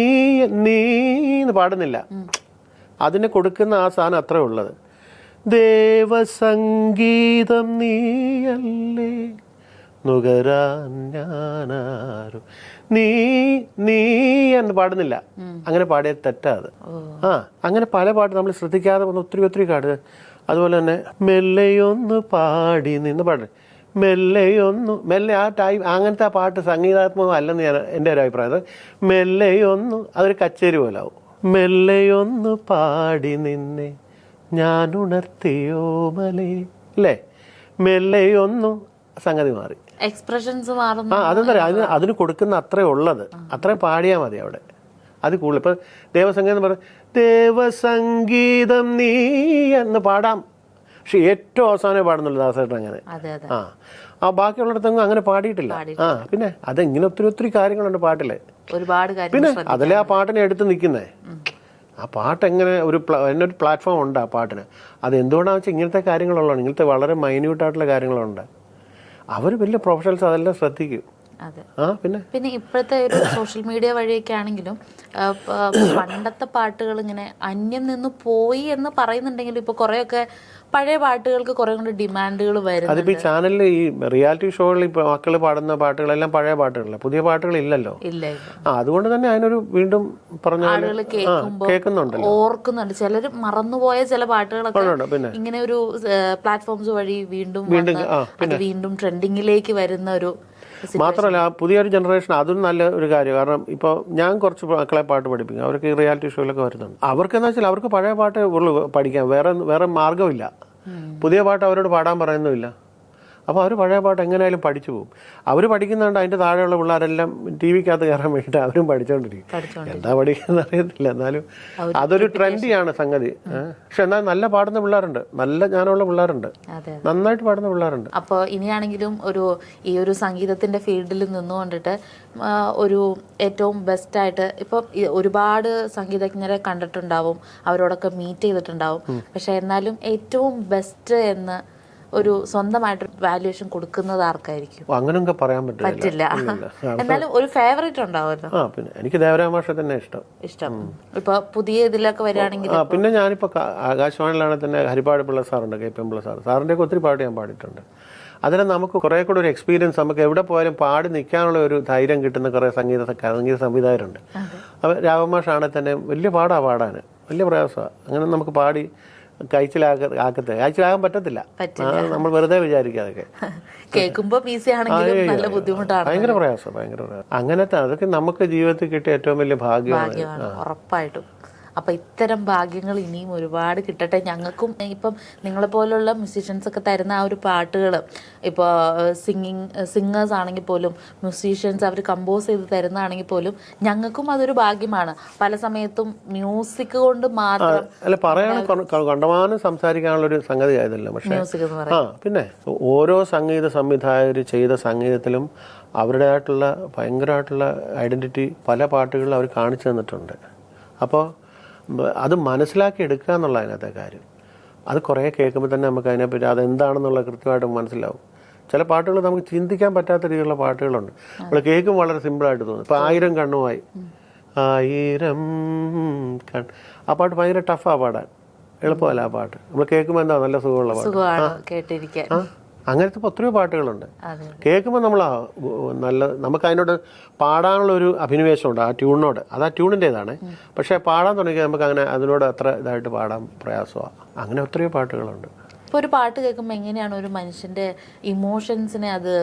നീന്ന് പാടുന്നില്ല, അതിന് കൊടുക്കുന്ന ആ സാധനം അത്രേ ഉള്ളത്. ദേവസംഗീതം നീയല്ലേ നുകരാൻ ഞാനാരും, നീ എന്ന് പാടുന്നില്ല, അങ്ങനെ പാടിയത് തെറ്റാത്. അങ്ങനെ പല പാട്ട് നമ്മൾ ശ്രദ്ധിക്കാതെ വന്ന് ഒത്തിരി കാട്. അതുപോലെ തന്നെ മെല്ലെയൊന്ന് പാടി നിന്ന് പാടുന്നത്, മെല്ലെ ആ ടൈം അങ്ങനത്തെ ആ പാട്ട് സംഗീതാത്മകം അല്ലെന്ന് എൻ്റെ ഒരു അഭിപ്രായം. മെല്ലെയൊന്നു അതൊരു കച്ചേരി പോലെ ആവും. മെല്ലെയൊന്ന് പാടി നിന്നെ ഞാൻ ഉണർത്തിയോ മലേ, അല്ലേ? മെല്ലെയൊന്നു സംഗതി മാറി, എക്സ്പ്രഷൻസ് മാറുന്നു. അതെന്താ പറയുക, അതിന് കൊടുക്കുന്ന അത്രേ ഉള്ളത്, അത്രയും പാടിയാൽ മതി അവിടെ. അത് കൂടുതൽ ഇപ്പം ദേവസംഗീതം പറഞ്ഞ ദേവസംഗീതം നീ എന്ന് പാടാം, പക്ഷെ ഏറ്റവും അവസാനമേ പാടുന്നുള്ളൂ ദാസേട്ടൻ അങ്ങനെ. ആ ബാക്കിയുള്ളിടത്തൊന്നും അങ്ങനെ പാടിയിട്ടില്ല. പിന്നെ അതെങ്ങനെ ഒത്തിരി കാര്യങ്ങളുണ്ട് പാട്ടില്, ഒരുപാട്. പിന്നെ അതിലെ ആ പാട്ടിനെ എടുത്ത് നിൽക്കുന്നേ, ആ പാട്ട് എങ്ങനെ ഒരു പ്ലാറ്റ്ഫോം ഉണ്ട് ആ പാട്ടിന്. അത് എന്തുകൊണ്ടാണെന്ന് വെച്ചാൽ ഇങ്ങനത്തെ കാര്യങ്ങളുള്ളതാണ്, ഇങ്ങനത്തെ വളരെ മൈന്യൂട്ടായിട്ടുള്ള കാര്യങ്ങളുണ്ട്. അവർ വലിയ പ്രൊഫഷണൽസ് അതെല്ലാം ശ്രദ്ധിക്കും. പിന്നെ ഇപ്പോഴത്തെ ഒരു സോഷ്യൽ മീഡിയ വഴിയൊക്കെ ആണെങ്കിലും പണ്ടത്തെ പാട്ടുകൾ ഇങ്ങനെ അന്യം നിന്ന് പോയി എന്ന് പറയുന്നുണ്ടെങ്കിലും ഇപ്പൊ കുറെയൊക്കെ പഴയ പാട്ടുകൾക്ക് കുറെ കൊണ്ട് ഡിമാൻഡുകൾ വരുന്നത്. അതിപ്പോ ഈ ചാനലിൽ ഈ റിയാലിറ്റി ഷോകളിൽ ഇപ്പൊ മക്കള് പാടുന്ന പാട്ടുകളെല്ലാം പഴയ പാട്ടുകളല്ല, പുതിയ പാട്ടുകൾ ഇല്ലല്ലോ. അതുകൊണ്ട് തന്നെ അതിനൊരു വീണ്ടും പറഞ്ഞ ആളുകൾ കേൾക്കുന്നുണ്ടല്ലോ, ഓർക്കുന്നുണ്ട്. ചിലർ മറന്നുപോയ ചില പാട്ടുകളൊക്കെ ഇങ്ങനെ ഒരു പ്ലാറ്റ്ഫോംസ് വഴി വീണ്ടും ട്രെൻഡിങ്ങിലേക്ക് വരുന്ന ഒരു മാത്രമല്ല പുതിയൊരു ജനറേഷൻ അതും നല്ല ഒരു കാര്യം. കാരണം ഇപ്പോൾ ഞാൻ കുറച്ച് മക്കളെ പാട്ട് പഠിപ്പിക്കും, അവർക്ക് ഈ റിയാലിറ്റി ഷോയിലൊക്കെ വരുന്നുണ്ട്. അവർക്കെന്ന് വെച്ചാൽ അവർക്ക് പഴയ പാട്ട് ഉള്ളൂ പഠിക്കാൻ, വേറെ മാർഗ്ഗമില്ല. പുതിയ പാട്ട് അവരോട് പാടാൻ പറയുന്നുമില്ല. അപ്പോൾ അവർ പഴയ പാട്ട് എങ്ങനെയായാലും പഠിച്ചു പോകും. അവർ പഠിക്കുന്നുണ്ട്, അതിൻ്റെ താഴെയുള്ള പിള്ളേരെല്ലാം ടി വിക്കകത്ത് കയറാൻ വേണ്ടിയിട്ട് അവരും പഠിച്ചുകൊണ്ടിരിക്കും. എന്താ പഠിക്കുന്നത് അറിയത്തില്ല, എന്നാലും അതൊരു ട്രെൻഡിയാണ് സംഗതി. പക്ഷെ എന്നാൽ നല്ല പാടുന്ന പിള്ളേരുണ്ട്, നല്ല ജ്ഞാനമുള്ള പിള്ളേരുണ്ട്, നന്നായിട്ട് പാടുന്ന പിള്ളേരുണ്ട്. അപ്പോൾ ഇനിയാണെങ്കിലും ഈ ഒരു സംഗീതത്തിന്റെ ഫീൽഡിൽ നിന്നുകൊണ്ടിട്ട് ഒരു ഏറ്റവും ബെസ്റ്റായിട്ട് ഇപ്പോൾ ഒരുപാട് സംഗീതജ്ഞരെ കണ്ടിട്ടുണ്ടാവും, അവരോടൊക്കെ മീറ്റ് ചെയ്തിട്ടുണ്ടാവും. പക്ഷെ എന്നാലും ഏറ്റവും ബെസ്റ്റ് എന്ന് ഒരു സ്വന്തമായിട്ട് വാല്യുവേഷൻ കൊടുക്കുന്നത് ആർക്കായിരിക്കും? അങ്ങനെയൊക്കെ പറയാൻ പറ്റില്ല. എന്നാലും ഒരു ഫേവറേറ്റ് ഉണ്ടാവുമല്ലോ. പിന്നെ എനിക്ക് ദേവരാജ മാഷെ തന്നെ ഇഷ്ടം. ഇപ്പൊ പുതിയ ഇതിലൊക്കെ വരികയാണെങ്കിൽ പിന്നെ ഞാനിപ്പോ ആകാശവാണിയിലാണെങ്കിൽ തന്നെ ഹരിപ്പാട് പിള്ള സാറുണ്ട്, കെ പി എം പിള്ള സാറിന്റെ ഒത്തിരി പാട്ട് ഞാൻ പാടിയിട്ടുണ്ട്. അതിന് നമുക്ക് കുറെ കൂടെ ഒരു എക്സ്പീരിയൻസ്, നമുക്ക് എവിടെ പോയാലും പാടി നിൽക്കാനുള്ള ഒരു ധൈര്യം കിട്ടുന്ന കുറെ സംഗീത സംവിധായകരുണ്ട്. അപ്പോൾ രാഘവമാഷാണെങ്കിൽ തന്നെ വലിയ പാടാൻ വലിയ പ്രയാസമാണ്. അങ്ങനെ നമുക്ക് പാടി കഴിച്ചിലാകാൻ പറ്റത്തില്ല. നമ്മൾ വെറുതെ വിചാരിക്കാതൊക്കെ കേൾക്കുമ്പോൾ ഭയങ്കര പ്രയാസം. അങ്ങനത്തെ അതൊക്കെ നമുക്ക് ജീവിതത്തിൽ കിട്ടിയ ഏറ്റവും വലിയ ഭാഗ്യമാണ് ഉറപ്പായിട്ടും. അപ്പം ഇത്തരം ഭാഗ്യങ്ങൾ ഇനിയും ഒരുപാട് കിട്ടട്ടെ ഞങ്ങൾക്കും. ഇപ്പം നിങ്ങളെപ്പോലുള്ള മ്യൂസീഷ്യൻസ് ഒക്കെ തരുന്ന ആ ഒരു പാട്ടുകൾ, ഇപ്പോൾ സിംഗേഴ്സ് ആണെങ്കിൽ പോലും മ്യൂസീഷ്യൻസ് അവർ കമ്പോസ് ചെയ്ത് തരുന്നതാണെങ്കിൽ പോലും ഞങ്ങൾക്കും അതൊരു ഭാഗ്യമാണ്. പല സമയത്തും മ്യൂസിക് കൊണ്ട് മാത്രം അല്ല പറയാൻ കണ്ടമാനം സംസാരിക്കാനുള്ളൊരു സംഗതി ആയതല്ല. പക്ഷേ പിന്നെ ഓരോ സംഗീത സംവിധായകർ ചെയ്ത സംഗീതത്തിലും അവരുടേതായിട്ടുള്ള ഭയങ്കരമായിട്ടുള്ള ഐഡന്റിറ്റി പല പാട്ടുകളിലും അവർ കാണിച്ചു തന്നിട്ടുണ്ട്. അപ്പോൾ അത് മനസ്സിലാക്കി എടുക്കുക എന്നുള്ള അതിനകത്തെ കാര്യം. അത് കുറേ കേൾക്കുമ്പോൾ തന്നെ നമുക്ക് അതിനെപ്പറ്റി അതെന്താണെന്നുള്ള കൃത്യമായിട്ട് മനസ്സിലാവും. ചില പാട്ടുകൾ നമുക്ക് ചിന്തിക്കാൻ പറ്റാത്ത രീതിയിലുള്ള പാട്ടുകളുണ്ട്. നമ്മൾ കേൾക്കുമ്പോൾ വളരെ സിമ്പിളായിട്ട് തോന്നും. ഇപ്പോൾ 1000 കണ്ണുമായി, 1000 കണ്ണ്, ആ പാട്ട് ഭയങ്കര ടഫാണ് പാടാൻ, എളുപ്പമല്ല ആ പാട്ട്. നമ്മൾ കേൾക്കുമ്പോൾ എന്താ നല്ല സുഖമുള്ള പാട്ട്. അങ്ങനത്തെ എത്രയോ പാട്ടുകളുണ്ട്. കേൾക്കുമ്പോൾ നമ്മൾ നമുക്ക് അതിനോട് പാടാനുള്ള ഒരു അഭിനിവേശമുണ്ട് ആ ട്യൂണിനോട്. അത് ആ ട്യൂണിൻ്റെതാണ്. പക്ഷേ പാടാൻ തുടങ്ങിയാൽ നമുക്ക് അങ്ങനെ അതിനോട് അത്ര ഇതായിട്ട് പാടാൻ പ്രയാസമാണ്. അങ്ങനെ എത്രയോ പാട്ടുകളുണ്ട്. ഇപ്പോൾ ഒരു പാട്ട് കേൾക്കുമ്പോൾ എങ്ങനെയാണ് ഒരു മനുഷ്യൻ്റെ ഇമോഷൻസിനെ അത്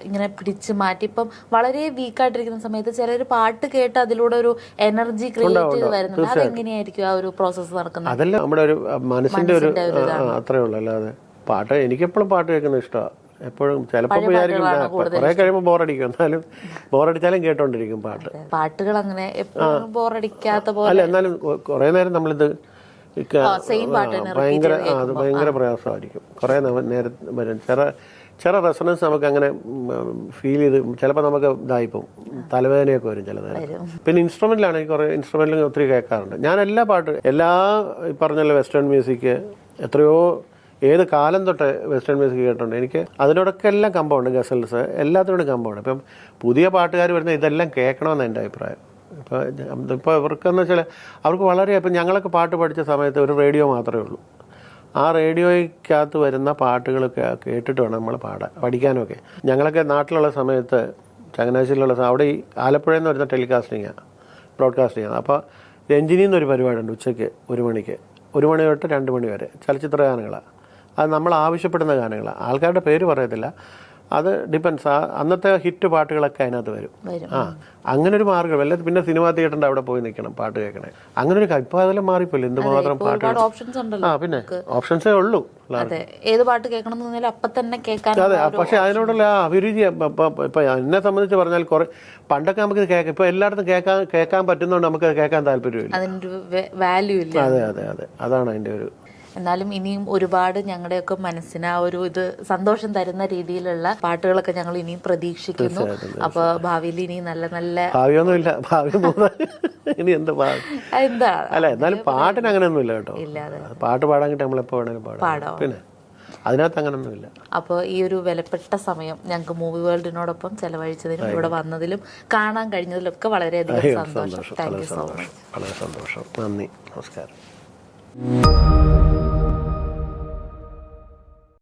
ഇങ്ങനെ പിടിച്ച് മാറ്റി, ഇപ്പം വളരെ വീക്കായിട്ടിരിക്കുന്ന സമയത്ത് ചിലർ പാട്ട് കേട്ട് അതിലൂടെ ഒരു എനർജി ക്രിയേറ്റ് ചെയ്ത് വരുന്നുണ്ട്. അതെങ്ങനെയായിരിക്കും ആ ഒരു പ്രോസസ്സ് നടക്കുന്നത്? അതെല്ലാം നമ്മുടെ ഒരു മനസ്സിൻ്റെ ഒരു അത്രയേ ഉള്ളൂ. അല്ലാതെ പാട്ട് എനിക്കെപ്പോഴും പാട്ട് കേൾക്കുന്നത് ഇഷ്ടമാണ്. എപ്പോഴും ചിലപ്പോൾ വിചാരിക്കും കുറെ കഴിയുമ്പോൾ ബോറടിക്കും, എന്നാലും ബോറടിച്ചാലും കേട്ടോണ്ടിരിക്കും പാട്ടുകൾ. അങ്ങനെ ബോറടിക്കാത്ത പോലെ അല്ല, എന്നാലും കുറെ നേരം നമ്മളിത് ഭയങ്കര പ്രയാസമായിരിക്കും. കുറെ നേരം വരും. ചില റെസണൻസ് നമുക്ക് അങ്ങനെ ഫീൽ ചെയ്ത് ചിലപ്പോൾ നമുക്ക് ഇതായിപ്പോൾ തലവേദനയൊക്കെ വരും ചില നേരം. പിന്നെ ഇൻസ്ട്രുമെന്റിലാണ് എനിക്ക് കുറേ ഇൻസ്ട്രുമെന്റിൽ ഒത്തിരി കേൾക്കാറുണ്ട്. ഞാൻ എല്ലാ ഈ പറഞ്ഞല്ലോ വെസ്റ്റേൺ മ്യൂസിക് എത്രയോ ഏത് കാലം തൊട്ട് വെസ്റ്റേൺ മ്യൂസിക് കേട്ടിട്ടുണ്ട്. എനിക്ക് അതിനോടൊക്കെ എല്ലാം കമ്പമുണ്ട്, ഗസൽസ് എല്ലാത്തിനോടും കമ്പമുണ്ട്. ഇപ്പം പുതിയ പാട്ടുകാർ വരുന്ന ഇതെല്ലാം കേൾക്കണമെന്ന് എൻ്റെ അഭിപ്രായം. ഇപ്പോൾ ഇവർക്കെന്ന് വെച്ചാൽ അവർക്ക് വളരെ ഇപ്പം ഞങ്ങളൊക്കെ പാട്ട് പഠിച്ച സമയത്ത് ഒരു റേഡിയോ മാത്രമേ ഉള്ളൂ. ആ റേഡിയോയ്ക്കകത്ത് വരുന്ന പാട്ടുകളൊക്കെ കേട്ടിട്ട് വേണം നമ്മൾ പഠിക്കാനൊക്കെ. ഞങ്ങളൊക്കെ നാട്ടിലുള്ള സമയത്ത് ചങ്ങനാശ്ശേരിയിലുള്ള അവിടെ ഈ ആലപ്പുഴയിൽ നിന്ന് വരുന്ന ബ്രോഡ്കാസ്റ്റിംഗാണ്. അപ്പോൾ രഞ്ജിനി എന്നൊരു പരിപാടിയുണ്ട് ഉച്ചയ്ക്ക് 1 മണിക്ക്, 1 മണി തൊട്ട് 2 മണി വരെ ചലച്ചിത്ര ഗാനങ്ങളാണ്. അത് നമ്മൾ ആവശ്യപ്പെടുന്ന ഗാനങ്ങളാണ്. ആൾക്കാരുടെ പേര് പറയത്തില്ല, അത് ഡിപ്പെൻസ്. അന്നത്തെ ഹിറ്റ് പാട്ടുകളൊക്കെ അതിനകത്ത് വരും. അങ്ങനെ ഒരു മാർഗ്ഗം. അല്ല പിന്നെ സിനിമാ തിയേറ്ററിൻ്റെ അവിടെ പോയി നിൽക്കണം പാട്ട് കേൾക്കണേ. അങ്ങനെ ഒരു ഇപ്പം അതെല്ലാം മാറിപ്പോയില്ല. എന്തുമാത്രം പാട്ടുകൾ. പിന്നെ ഓപ്ഷൻസേ ഉള്ളൂ. ഏത് പാട്ട് കേൾക്കണം അപ്പം തന്നെ കേൾക്കാൻ. അതെ, പക്ഷെ അതിനോടുള്ള ആ അഭിരുചി ഇപ്പം എന്നെ സംബന്ധിച്ച് പറഞ്ഞാൽ കുറെ പണ്ടൊക്കെ നമുക്ക് കേൾക്കാം. ഇപ്പം എല്ലായിടത്തും കേൾക്കാൻ പറ്റുന്നതുകൊണ്ട് നമുക്ക് കേൾക്കാൻ താല്പര്യമില്ല. അതെ അതെ അതെ, അതാണ് അതിൻ്റെ ഒരു. എന്നാലും ഇനിയും ഒരുപാട് ഞങ്ങളുടെയൊക്കെ മനസ്സിന് ആ ഒരു ഇത് സന്തോഷം തരുന്ന രീതിയിലുള്ള പാട്ടുകളൊക്കെ ഞങ്ങൾ ഇനിയും പ്രതീക്ഷിക്കുന്നു. അപ്പൊ ഭാവിയിൽ ഇനി നല്ല നല്ല ഭാവിയൊന്നുമില്ല, ഭാവി ഇനി എന്താ അല്ല, എന്നാലും പാട്ടിന് അങ്ങനെയൊന്നും ഇല്ല കേട്ടോ. പാട്ട് പാടാൻ കിട്ടി നമ്മളെപ്പോ വേണമെങ്കിലും പാടാം. പിന്നെ അതിനകത്ത് അങ്ങനൊന്നുമില്ല. അപ്പോൾ ഈ ഒരു വിലപ്പെട്ട സമയം ഞങ്ങൾക്ക് മൂവി വേൾഡിനോടൊപ്പം ചെലവഴിച്ചതിനും ഇവിടെ വന്നതിലും കാണാൻ കഴിഞ്ഞതിലും ഒക്കെ വളരെയധികം സന്തോഷം. Thank you so much. വളരെ സന്തോഷം. നന്ദി. നമസ്കാരം.